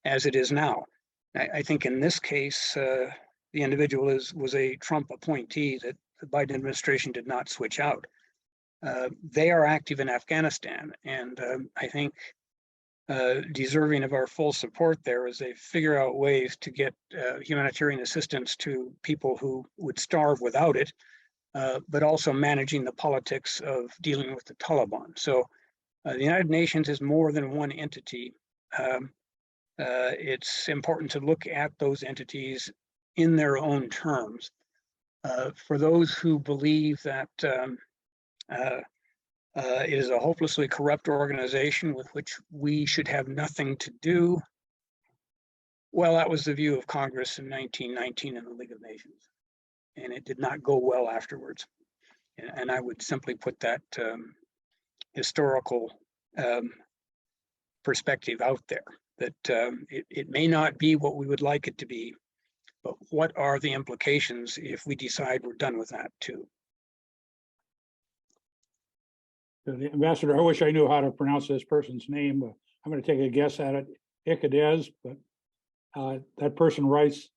B: as it is now. I think in this case, the individual was a Trump appointee that the Biden administration did not switch out. They are active in Afghanistan, and I think deserving of our full support there as they figure out ways to get humanitarian assistance to people who would starve without it, but also managing the politics of dealing with the Taliban. So the United Nations is more than one entity. It's important to look at those entities in their own terms. For those who believe that it is a hopelessly corrupt organization with which we should have nothing to do, well, that was the view of Congress in 1919 in the League of Nations, and it did not go well afterwards. And I would simply put that historical perspective out there, that it may not be what we would like it to be, but what are the implications if we decide we're done with that too?
C: The ambassador, I wish I knew how to pronounce this person's name, but I'm going to take a guess at it. Ikadez, but that person writes,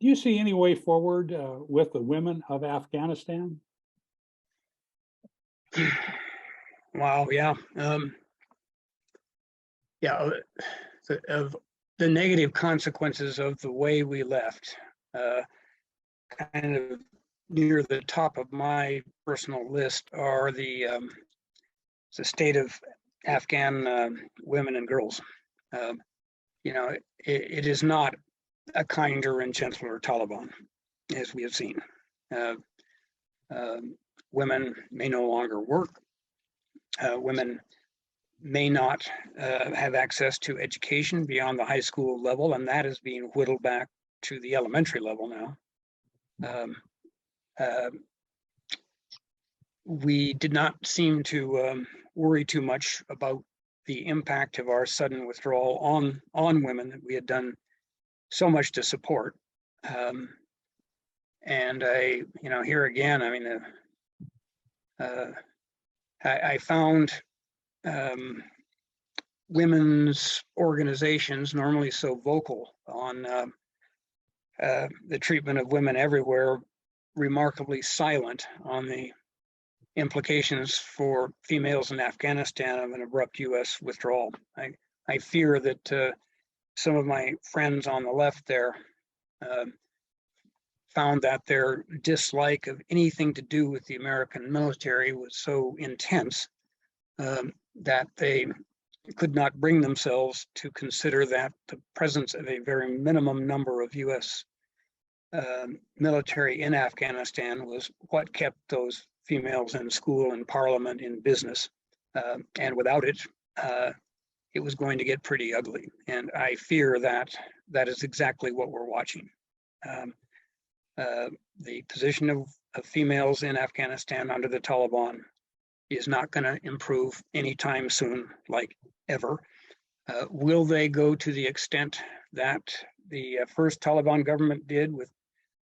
C: do you see any way forward with the women of Afghanistan?
B: Wow, yeah. Of the negative consequences of the way we left, kind of near the top of my personal list are the state of Afghan women and girls. You know, it is not a kinder and gentler Taliban, as we have seen. Women may no longer work. Women may not have access to education beyond the high school level, and that is being whittled back to the elementary level now. We did not seem to worry too much about the impact of our sudden withdrawal on women that we had done so much to support. And here again, I mean, I found women's organizations, normally so vocal on the treatment of women everywhere, remarkably silent on the implications for females in Afghanistan of an abrupt U.S. withdrawal. I fear that some of my friends on the left there found that their dislike of anything to do with the American military was so intense that they could not bring themselves to consider that the presence of a very minimum number of U.S. Military in Afghanistan was what kept those females in school, in parliament, in business. And without it, it was going to get pretty ugly. And I fear that that is exactly what we're watching. The position of females in Afghanistan under the Taliban is not going to improve anytime soon, like ever. Will they go to the extent that the first Taliban government did with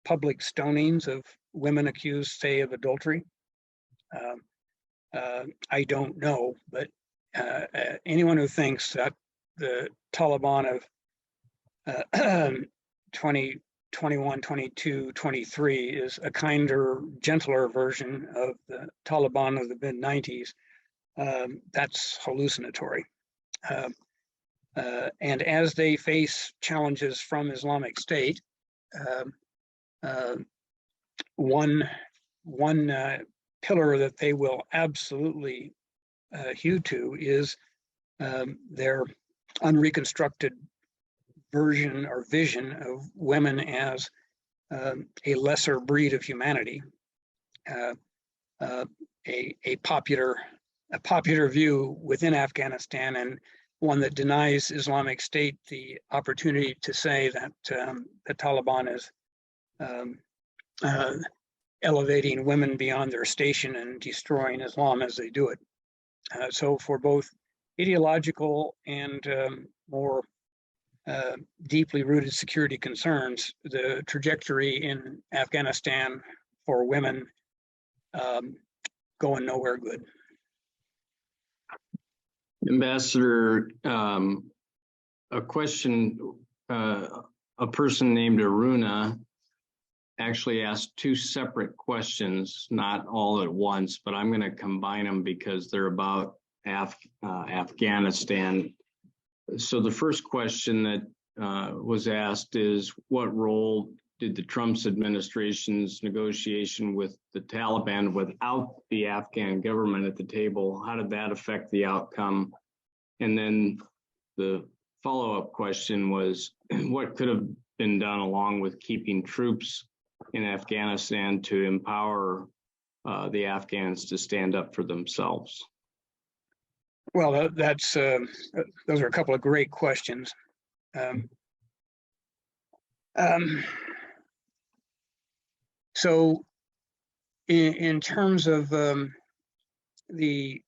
B: public stonings of women accused, say, of adultery? I don't know, but anyone who thinks that the Taliban of 2021, 22, 23 is a kinder, gentler version of the Taliban of the mid-90s, that's hallucinatory. And as they face challenges from Islamic State, one pillar that they will absolutely hew to is their unreconstructed version or vision of women as a lesser breed of humanity. A popular view within Afghanistan, and one that denies Islamic State the opportunity to say that the Taliban is elevating women beyond their station and destroying Islam as they do it. So for both ideological and more deeply rooted security concerns, the trajectory in Afghanistan for women going nowhere good.
A: Ambassador, a question, a person named Aruna actually asked two separate questions, not all at once, but I'm going to combine them because they're about Afghanistan. So the first question that was asked is, what role did the Trump's administration's negotiation with the Taliban without the Afghan government at the table, how did that affect the outcome? And then the follow-up question was, what could have been done along with keeping troops in Afghanistan to empower the Afghans to stand up for themselves?
B: Well, those are a couple of great questions. So in terms of the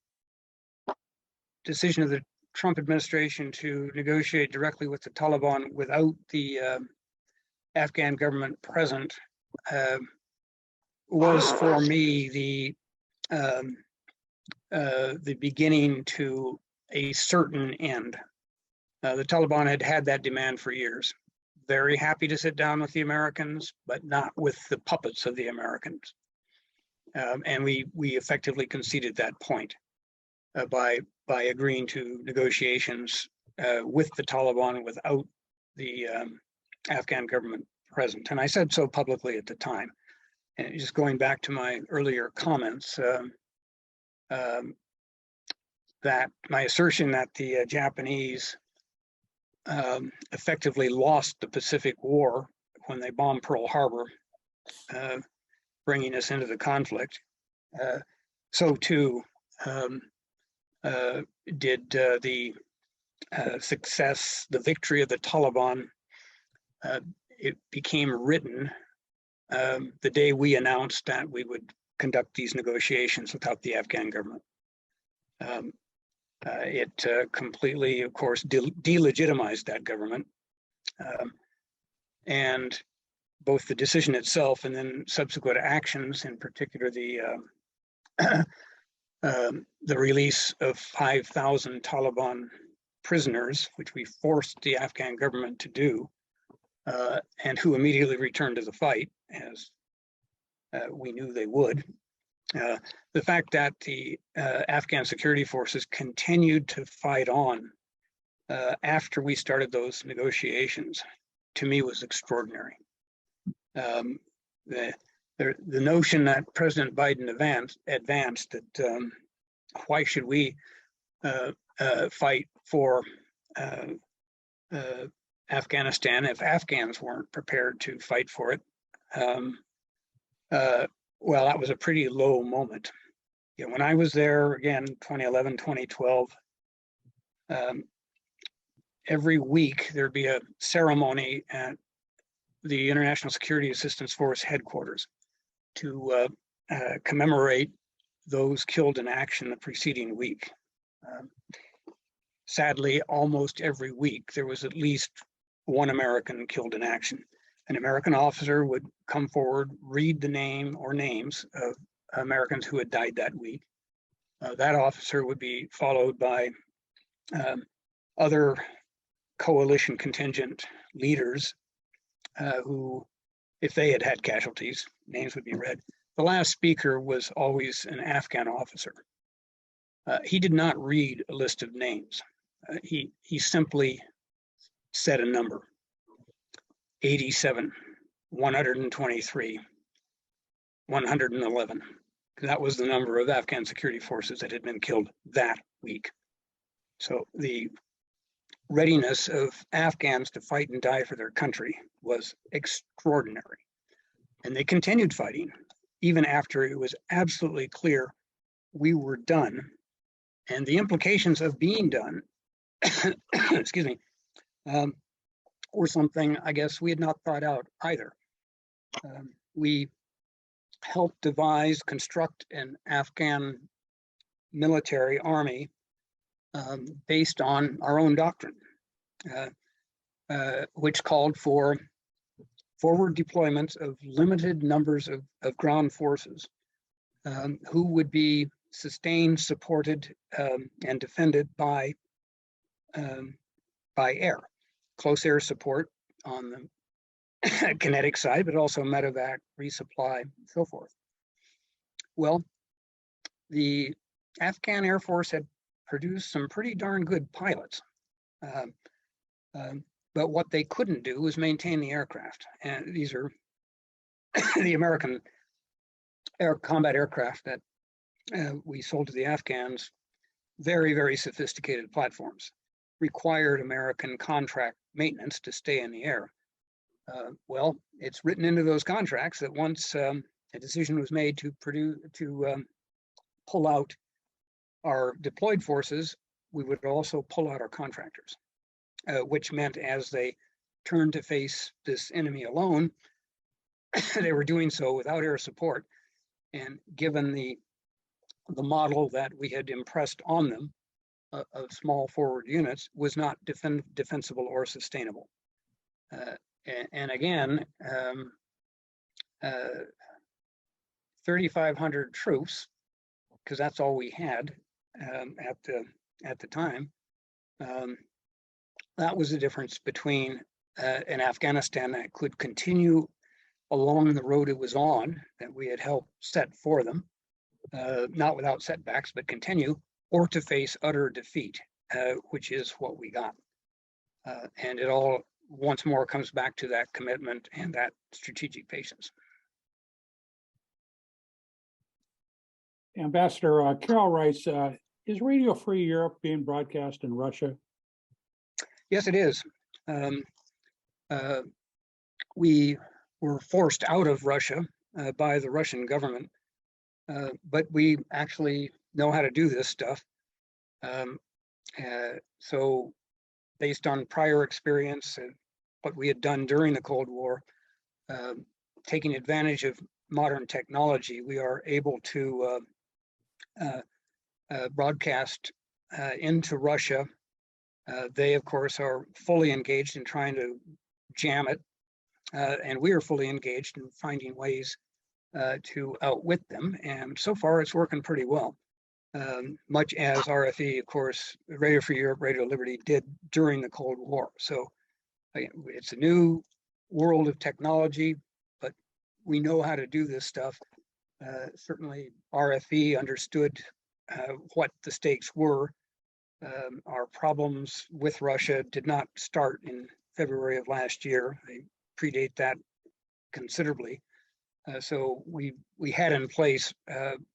B: decision of the Trump administration to negotiate directly with the Taliban without the Afghan government present, was for me the beginning to a certain end. The Taliban had that demand for years. Very happy to sit down with the Americans, but not with the puppets of the Americans. And we effectively conceded that point by agreeing to negotiations with the Taliban without the Afghan government present. And I said so publicly at the time. And just going back to my earlier comments, that my assertion that the Japanese effectively lost the Pacific War when they bombed Pearl Harbor, bringing us into the conflict. So too did the success, the victory of the Taliban. It became written the day we announced that we would conduct these negotiations without the Afghan government. It completely, of course, delegitimized that government. And both the decision itself and then subsequent actions, in particular the release of 5,000 Taliban prisoners, which we forced the Afghan government to do, and who immediately returned to the fight, as we knew they would. The fact that the Afghan security forces continued to fight on after we started those negotiations, to me, was extraordinary. The notion that President Biden advanced that why should we fight for Afghanistan if Afghans weren't prepared to fight for it? Well, that was a pretty low moment. You know, when I was there again, 2011, 2012, every week there'd be a ceremony at the International Security Assistance Force headquarters to commemorate those killed in action the preceding week. Sadly, almost every week there was at least one American killed in action. An American officer would come forward, read the name or names of Americans who had died that week. That officer would be followed by other coalition contingent leaders who, if they had had casualties, names would be read. The last speaker was always an Afghan officer. He did not read a list of names. He simply said a number. 87, 123, 111. That was the number of Afghan security forces that had been killed that week. So the readiness of Afghans to fight and die for their country was extraordinary. And they continued fighting even after it was absolutely clear we were done. And the implications of being done, excuse me, or something I guess we had not thought out either. We helped devise, construct an Afghan military army based on our own doctrine, which called for forward deployments of limited numbers of ground forces who would be sustained, supported, and defended by air. Close air support on the kinetic side, but also medevac, resupply, and so forth. Well, the Afghan Air Force had produced some pretty darn good pilots, but what they couldn't do was maintain the aircraft. And these are the American combat aircraft that we sold to the Afghans, very, very sophisticated platforms, required American contract maintenance to stay in the air. Well, it's written into those contracts that once a decision was made to pull out our deployed forces, we would also pull out our contractors, which meant as they turned to face this enemy alone, they were doing so without air support. And given the model that we had impressed on them of small forward units, was not defensible or sustainable. And again, 3,500 troops, because that's all we had at the time. That was the difference between an Afghanistan that could continue along the road it was on that we had helped set for them, not without setbacks, but continue, or to face utter defeat, which is what we got. And it all once more comes back to that commitment and that strategic patience.
C: Ambassador Carol writes, is Radio Free Europe being broadcast in Russia?
B: Yes, it is. We were forced out of Russia by the Russian government, but we actually know how to do this stuff. So based on prior experience and what we had done during the Cold War, taking advantage of modern technology, we are able to broadcast into Russia. They, of course, are fully engaged in trying to jam it, and we are fully engaged in finding ways to outwit them. And so far, it's working pretty well, much as RFE, of course, Radio Free Europe, Radio Liberty did during the Cold War. So it's a new world of technology, but we know how to do this stuff. Certainly, RFE understood what the stakes were. Our problems with Russia did not start in February of last year. They predate that considerably. So we had in place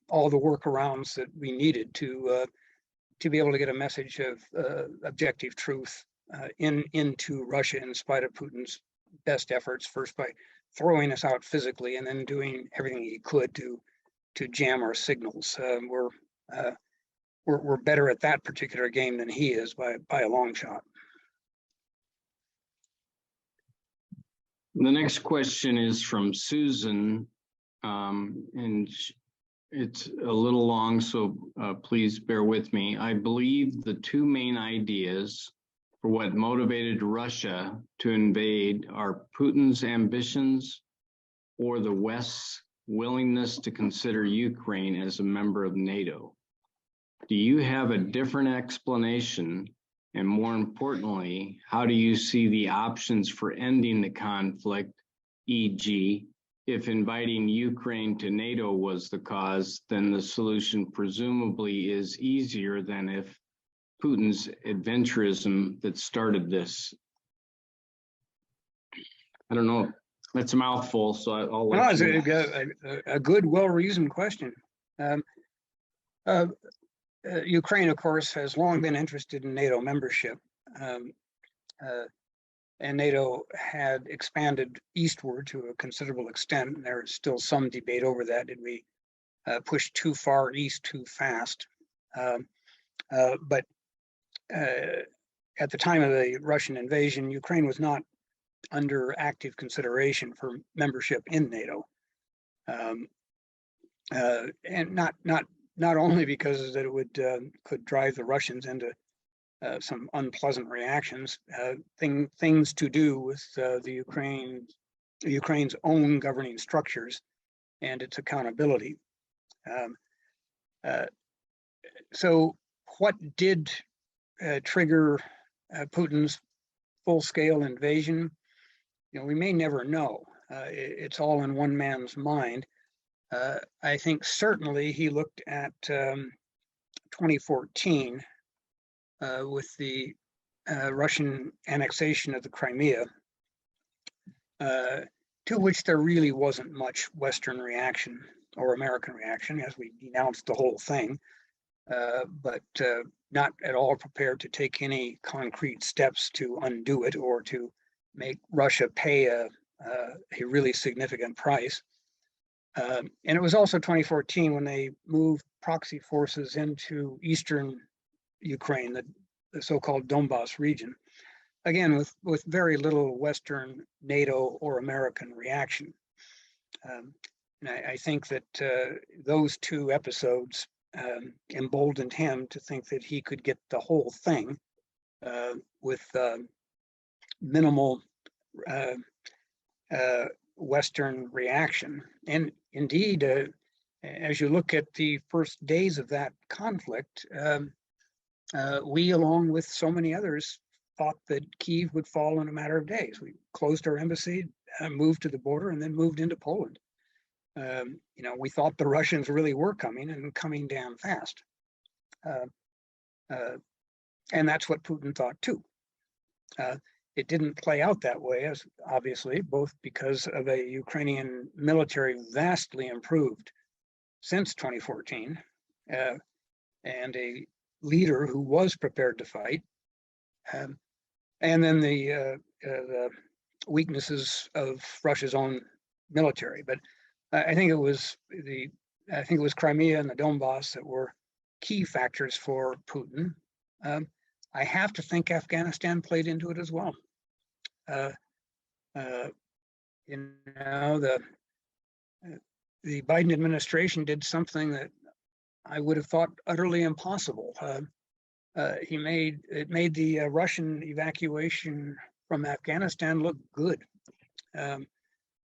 B: all the workarounds that we needed to be able to get a message of objective truth into Russia, in spite of Putin's best efforts, first by throwing us out physically and then doing everything he could to jam our signals. We're better at that particular game than he is by a long shot.
A: The next question is from Susan, and it's a little long, so please bear with me. I believe the two main ideas for what motivated Russia to invade are Putin's ambitions or the West's willingness to consider Ukraine as a member of NATO. Do you have a different explanation? And more importantly, how do you see the options for ending the conflict, e.g., if inviting Ukraine to NATO was the cause, then the solution presumably is easier than if Putin's adventurism that started this? I don't know. That's a mouthful, so I'll let you.
B: A good, well-reasoned question. Ukraine, of course, has long been interested in NATO membership, and NATO had expanded eastward to a considerable extent. And there is still some debate over that. Did we push too far east too fast? But at the time of the Russian invasion, Ukraine was not under active consideration for membership in NATO, and not only because that it would could drive the Russians into some unpleasant reactions, things to do with Ukraine's own governing structures and its accountability. So what did trigger Putin's full-scale invasion? You know, we may never know. It's all in one man's mind. I think certainly he looked at 2014 with the Russian annexation of the Crimea, to which there really wasn't much Western reaction or American reaction, as we denounced the whole thing, but not at all prepared to take any concrete steps to undo it or to make Russia pay a really significant price. And it was also 2014 when they moved proxy forces into eastern Ukraine, the so-called Donbas region, again with very little Western, NATO, or American reaction. And I think that those two episodes emboldened him to think that he could get the whole thing with minimal Western reaction. And indeed, as you look at the first days of that conflict, we, along with so many others, thought that Kyiv would fall in a matter of days. We closed our embassy, moved to the border and then moved into Poland. You know, we thought the Russians really were coming and coming damn fast. And that's what Putin thought too. It didn't play out that way, as obviously, both because of a Ukrainian military vastly improved since 2014, and a leader who was prepared to fight, and then the weaknesses of Russia's own military. But I think it was Crimea and the Donbass that were key factors for Putin. I have to think Afghanistan played into it as well. You know, the Biden administration did something that I would have thought utterly impossible. It made the Russian evacuation from Afghanistan look good.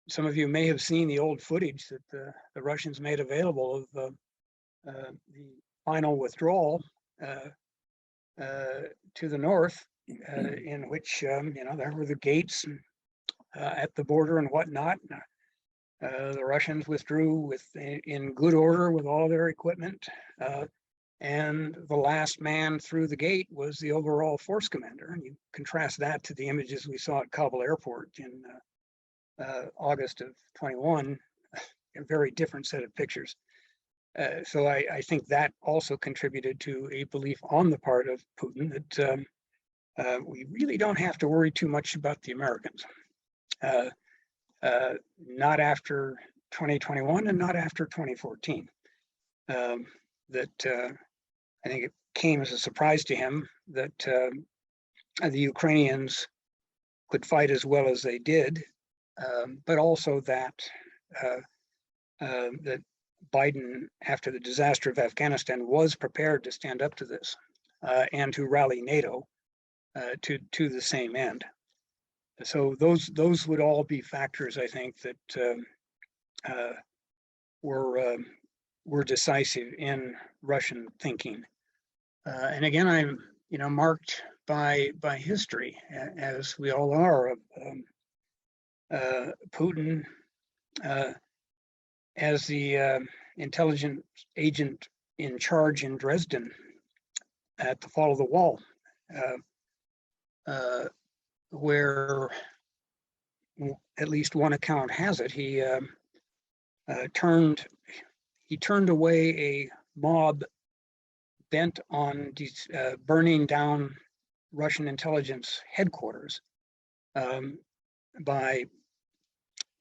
B: Some of you may have seen the old footage that the Russians made available of the final withdrawal to the north, in which you know, there were the gates at the border and whatnot. The Russians withdrew in good order with all their equipment, and the last man through the gate was the overall force commander. And you contrast that to the images we saw at Kabul airport in August of 21, a very different set of pictures. So I think that also contributed to a belief on the part of Putin that we really don't have to worry too much about the Americans. Not after 2021 and not after 2014. I think it came as a surprise to him that the Ukrainians could fight as well as they did, but also that that Biden, after the disaster of Afghanistan, was prepared to stand up to this and to rally NATO to the same end. So those would all be factors, I think, that were decisive in Russian thinking. And again, I'm marked by history, as we all are, of Putin as the intelligence agent in charge in Dresden at the fall of the wall, where at least one account has it, he turned away a mob bent on burning down Russian intelligence headquarters by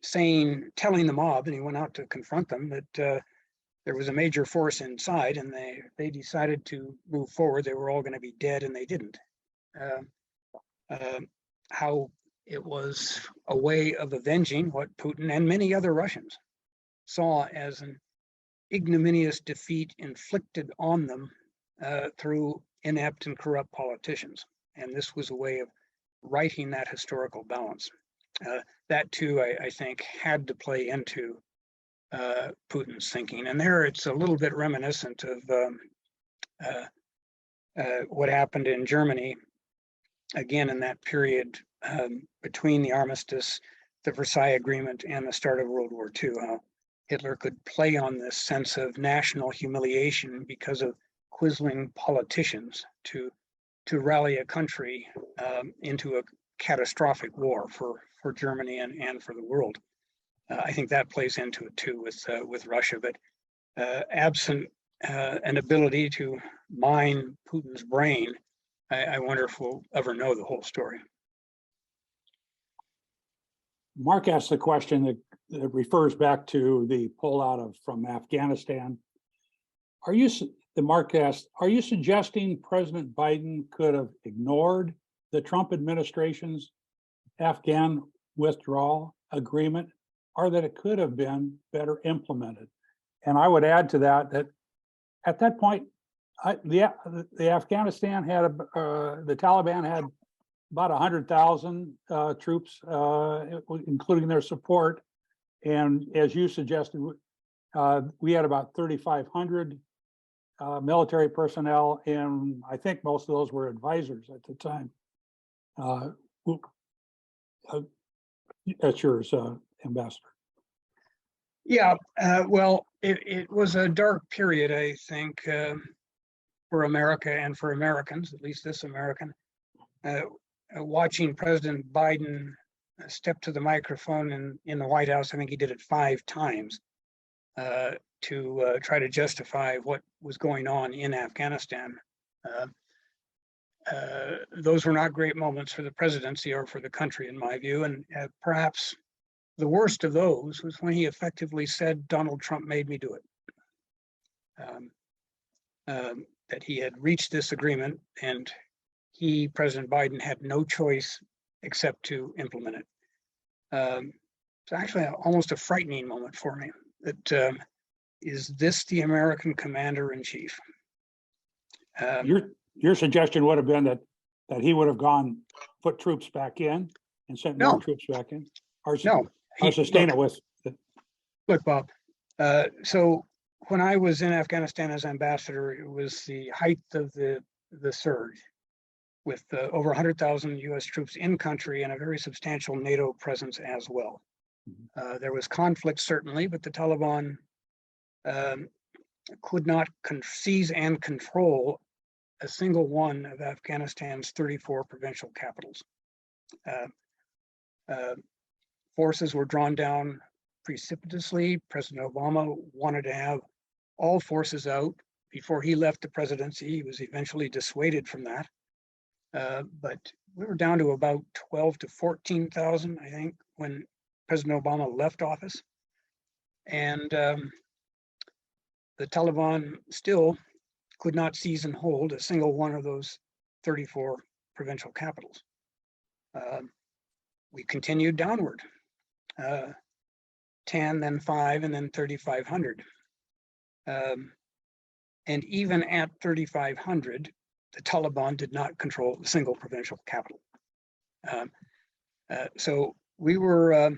B: telling the mob, and he went out to confront them, that there was a major force inside, and they decided to move forward. They were all going to be dead, and they didn't. How it was a way of avenging what Putin and many other Russians saw as an ignominious defeat inflicted on them through inept and corrupt politicians. And this was a way of righting that historical balance. That too, I think, had to play into Putin's thinking. And there it's a little bit reminiscent of what happened in Germany, again, in that period between the armistice, the Versailles Agreement, and the start of World War II, how Hitler could play on this sense of national humiliation because of quizzling politicians to rally a country into a catastrophic war for Germany and for the world. I think that plays into it too with Russia, but absent an ability to mine Putin's brain, I wonder if we'll ever know the whole story.
C: Mark asked the question that refers back to the pullout from Afghanistan. Mark asked, are you suggesting President Biden could have ignored the Trump administration's Afghan withdrawal agreement, or that it could have been better implemented? And I would add to that at that point, the Afghanistan had the Taliban had about 100,000 troops, including their support, and as you suggested, we had about 3,500 military personnel, and I think most of those were advisors at the time. That's yours, Ambassador.
B: Yeah, well, it was a dark period, I think, for America and for Americans, at least this American. Watching President Biden step to the microphone in the White House, I think he did it 5 times to try to justify what was going on in Afghanistan. Those were not great moments for the presidency or for the country, in my view, and perhaps the worst of those was when he effectively said, Donald Trump made me do it. That he had reached this agreement and he, President Biden, had no choice except to implement it. It's actually almost a frightening moment for me. That is this the American commander-in-chief?
C: Your suggestion would have been that he would have put troops back in and sent more
B: No.
C: troops back in?
B: No.
C: Or sustain it with.
B: Look, Bob, so when I was in Afghanistan as ambassador, it was the height of the surge with over 100,000 US troops in country and a very substantial NATO presence as well. There was conflict certainly, but the Taliban could not seize and control a single one of Afghanistan's 34 provincial capitals. Forces were drawn down precipitously. President Obama wanted to have all forces out before he left the presidency. He was eventually dissuaded from that. But we were down to about 12 to 14,000, I think, when President Obama left office. And the Taliban still could not seize and hold a single one of those 34 provincial capitals. We continued downward. 10, then 5, and then 3,500. And even at 3,500, the Taliban did not control a single provincial capital. So we were,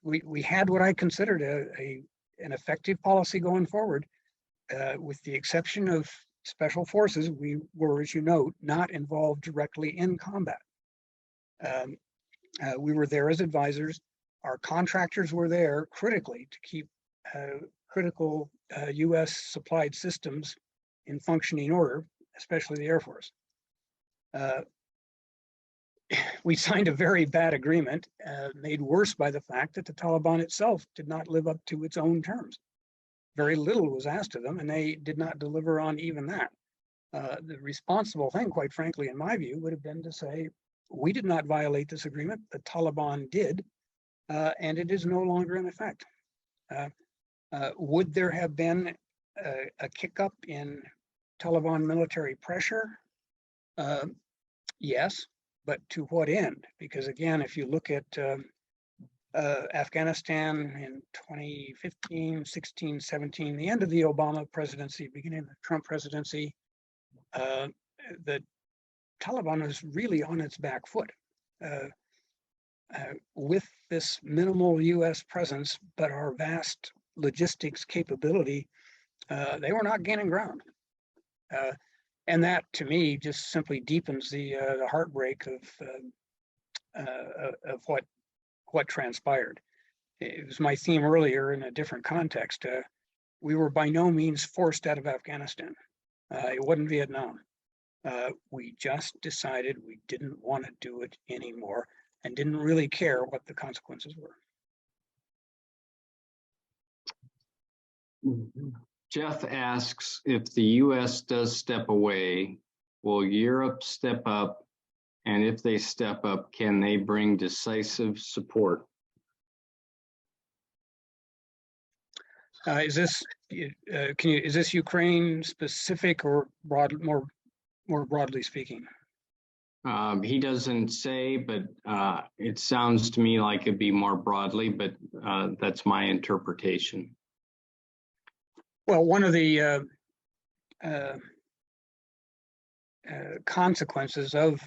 B: we had what I considered an effective policy going forward. With the exception of special forces, we were, as you note, not involved directly in combat. We were there as advisors. Our contractors were there critically to keep critical US supplied systems in functioning order, especially the Air Force. We signed a very bad agreement, made worse by the fact that the Taliban itself did not live up to its own terms. Very little was asked of them, and they did not deliver on even that. The responsible thing, quite frankly, in my view, would have been to say, we did not violate this agreement, the Taliban did, and it is no longer in effect. Would there have been a kick up in Taliban military pressure? Yes, but to what end? Because again, if you look at Afghanistan in 2015, 16, 17, the end of the Obama presidency, beginning of the Trump presidency, the Taliban was really on its back foot. With this minimal US presence, but our vast logistics capability, they were not gaining ground. And that, to me, just simply deepens the heartbreak of what transpired. It was my theme earlier in a different context. We were by no means forced out of Afghanistan. It wasn't Vietnam. We just decided we didn't want to do it anymore and didn't really care what the consequences were.
A: Jeff asks, if the US does step away, will Europe step up? And if they step up, can they bring decisive support?
B: Is this is this Ukraine specific or more broadly speaking?
A: He doesn't say, but it sounds to me like it'd be more broadly, but that's my interpretation.
B: Well, one of the consequences of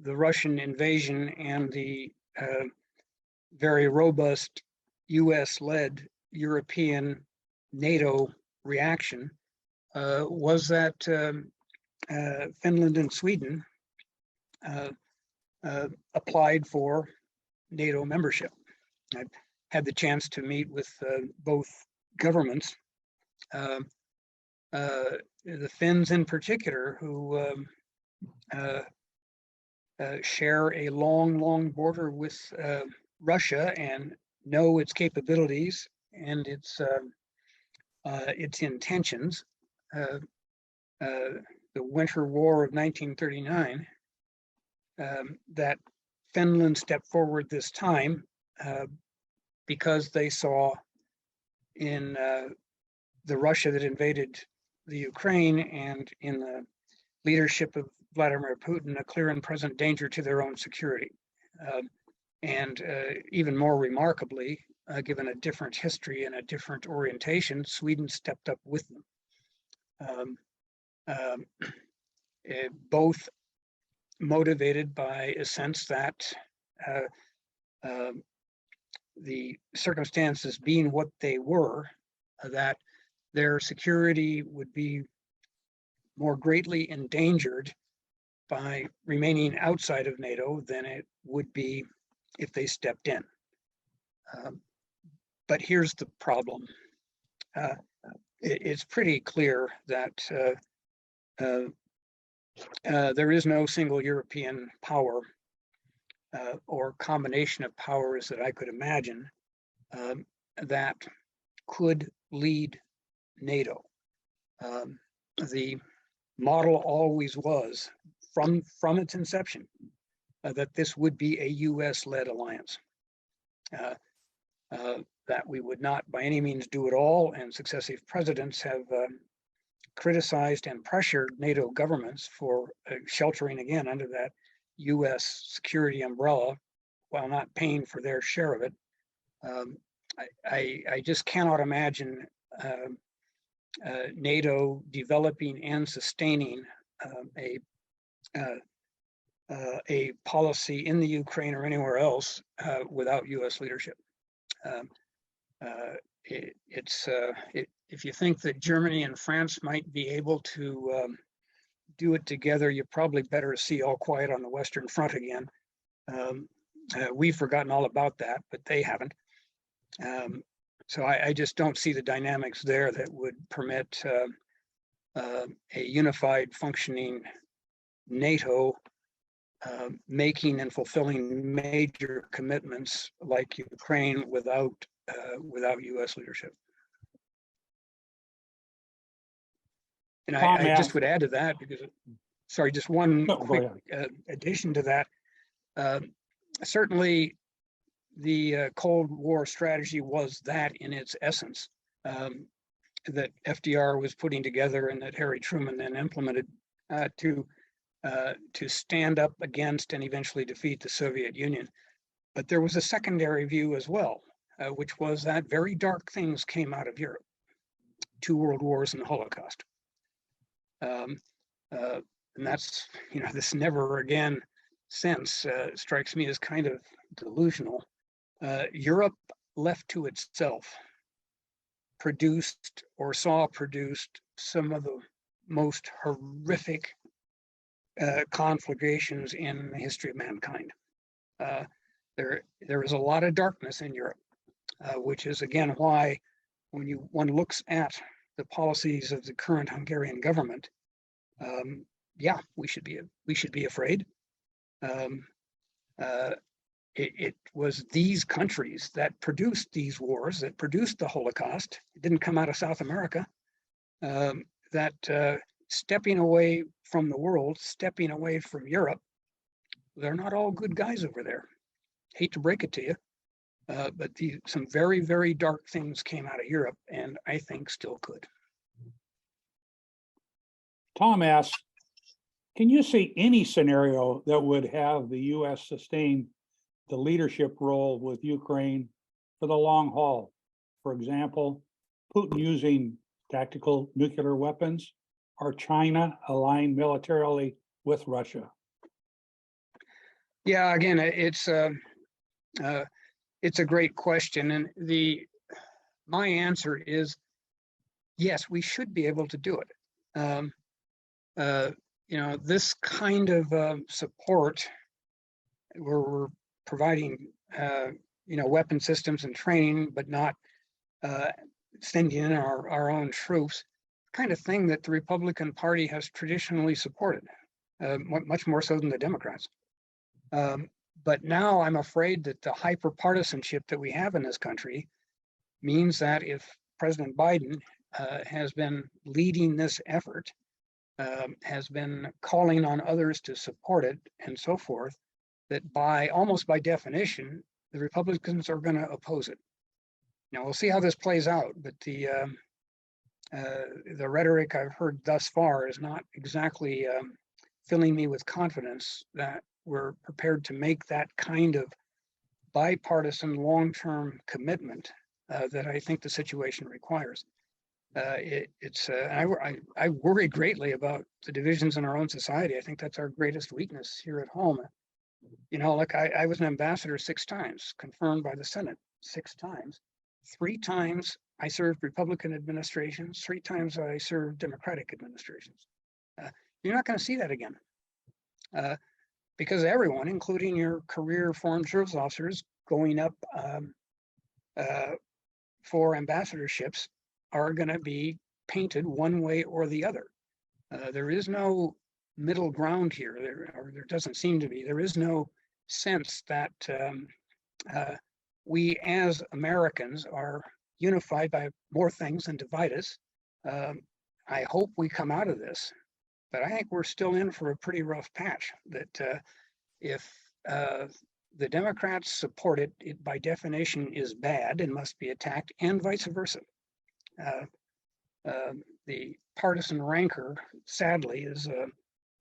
B: the Russian invasion and the very robust US-led European NATO reaction was that Finland and Sweden applied for NATO membership. I've had the chance to meet with both governments, the Finns in particular, who share a long border with Russia and know its capabilities and its intentions. The Winter War of 1939, that Finland stepped forward this time because they saw in the Russia that invaded the Ukraine and in the leadership of Vladimir Putin a clear and present danger to their own security. And even more remarkably, given a different history and a different orientation, Sweden stepped up with them. Both motivated by a sense that the circumstances being what they were, that their security would be more greatly endangered by remaining outside of NATO than it would be if they stepped in. But here's the problem. It's pretty clear that there is no single European power or combination of powers that I could imagine that could lead NATO. The model always was from its inception that this would be a US-led alliance. That we would not by any means do it all, and successive presidents have criticized and pressured NATO governments for sheltering again under that US security umbrella while not paying for their share of it. I just cannot imagine NATO developing and sustaining a policy in the Ukraine or anywhere else without US leadership. If you think that Germany and France might be able to do it together, you probably better see All Quiet on the Western Front again. We've forgotten all about that, but they haven't. So I just don't see the dynamics there that would permit a unified functioning NATO making and fulfilling major commitments like Ukraine without US leadership. And I just would add to that because, sorry, just one quick addition to that. Certainly the Cold War strategy was that in its essence, that FDR was putting together and that Harry Truman then implemented to stand up against and eventually defeat the Soviet Union. But there was a secondary view as well, which was that very dark things came out of Europe, 2 world wars and the Holocaust. And that's, this never again sense strikes me as kind of delusional. Europe left to itself produced or saw produced some of the most horrific conflagrations in the history of mankind. There is a lot of darkness in Europe, which is again why when one looks at the policies of the current Hungarian government, yeah, we should be afraid. It was these countries that produced these wars, that produced the Holocaust. It didn't come out of South America. That stepping away from the world, stepping away from Europe, they're not all good guys over there. Hate to break it to you, but some very, very dark things came out of Europe, and I think still could.
C: Tom asks, can you see any scenario that would have the US sustain the leadership role with Ukraine for the long haul? For example, Putin using tactical nuclear weapons, or China aligned militarily with Russia?
B: Yeah, again, it's a great question, and my answer is yes, we should be able to do it. This kind of support where we're providing weapon systems and training, but not sending in our own troops, kind of thing that the Republican Party has traditionally supported, much more so than the Democrats. But now I'm afraid that the hyper-partisanship that we have in this country means that if President Biden has been leading this effort, has been calling on others to support it and so forth, that almost by definition, the Republicans are going to oppose it. Now we'll see how this plays out, but the rhetoric I've heard thus far is not exactly filling me with confidence that we're prepared to make that kind of bipartisan long-term commitment that I think the situation requires. I worry greatly about the divisions in our own society. I think that's our greatest weakness here at home. Like I was an ambassador 6 times, confirmed by the Senate 6 times. 3 times I served Republican administrations, 3 times I served Democratic administrations. You're not going to see that again. Because everyone, including your career foreign service officers going up for ambassadorships, are going to be painted one way or the other. There is no middle ground here, there doesn't seem to be. There is no sense that we as Americans are unified by more things than divide us. I hope we come out of this, but I think we're still in for a pretty rough patch. That if the Democrats support it, it by definition is bad and must be attacked, and vice versa. The partisan rancor, sadly, is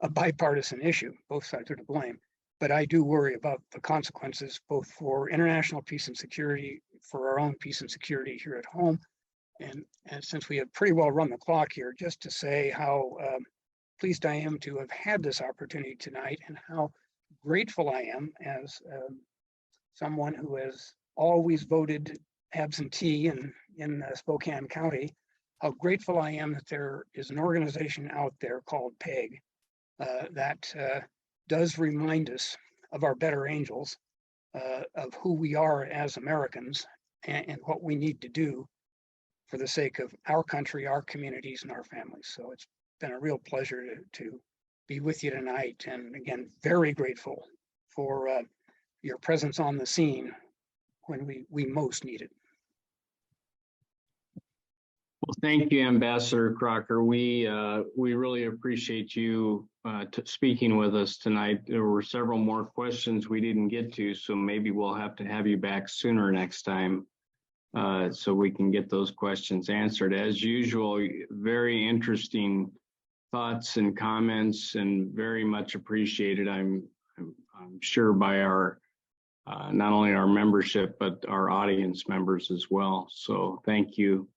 B: a bipartisan issue. Both sides are to blame. But I do worry about the consequences, both for international peace and security, for our own peace and security here at home. And since we have pretty well run the clock here, just to say how pleased I am to have had this opportunity tonight, and how grateful I am as someone who has always voted absentee in Spokane County, how grateful I am that there is an organization out there called PEG that does remind us of our better angels, of who we are as Americans, and what we need to do for the sake of our country, our communities, and our families. So it's been a real pleasure to be with you tonight. And again, very grateful for your presence on the scene when we most need it.
A: Well, thank you, Ambassador Crocker. We really appreciate you speaking with us tonight. There were several more questions we didn't get to, so maybe we'll have to have you back sooner next time so we can get those questions answered. As usual, very interesting thoughts and comments, and very much appreciated. I'm sure by our not only our membership but our audience members as well. So thank you.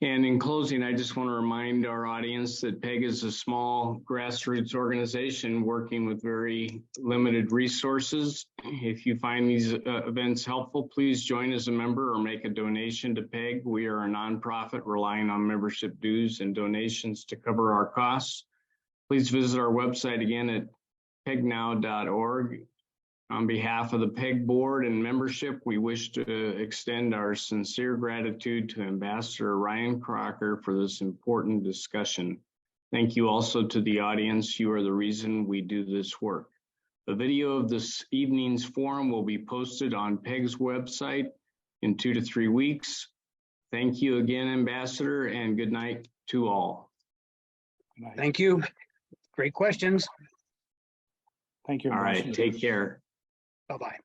A: And in closing, I just want to remind our audience that PEG is a small grassroots organization working with very limited resources. If you find these events helpful, please join as a member or make a donation to PEG. We are a nonprofit relying on membership dues and donations to cover our costs. Please visit our website again at pegnow.org. On behalf of the PEG board and membership, we wish to extend our sincere gratitude to Ambassador Ryan Crocker for this important discussion. Thank you also to the audience. You are the reason we do this work. The video of this evening's forum will be posted on PEG's website in 2 to 3 weeks. Thank you again, Ambassador, and good night to all.
B: Thank you. Great questions.
C: Thank you.
A: All right, take care.
B: Bye-bye.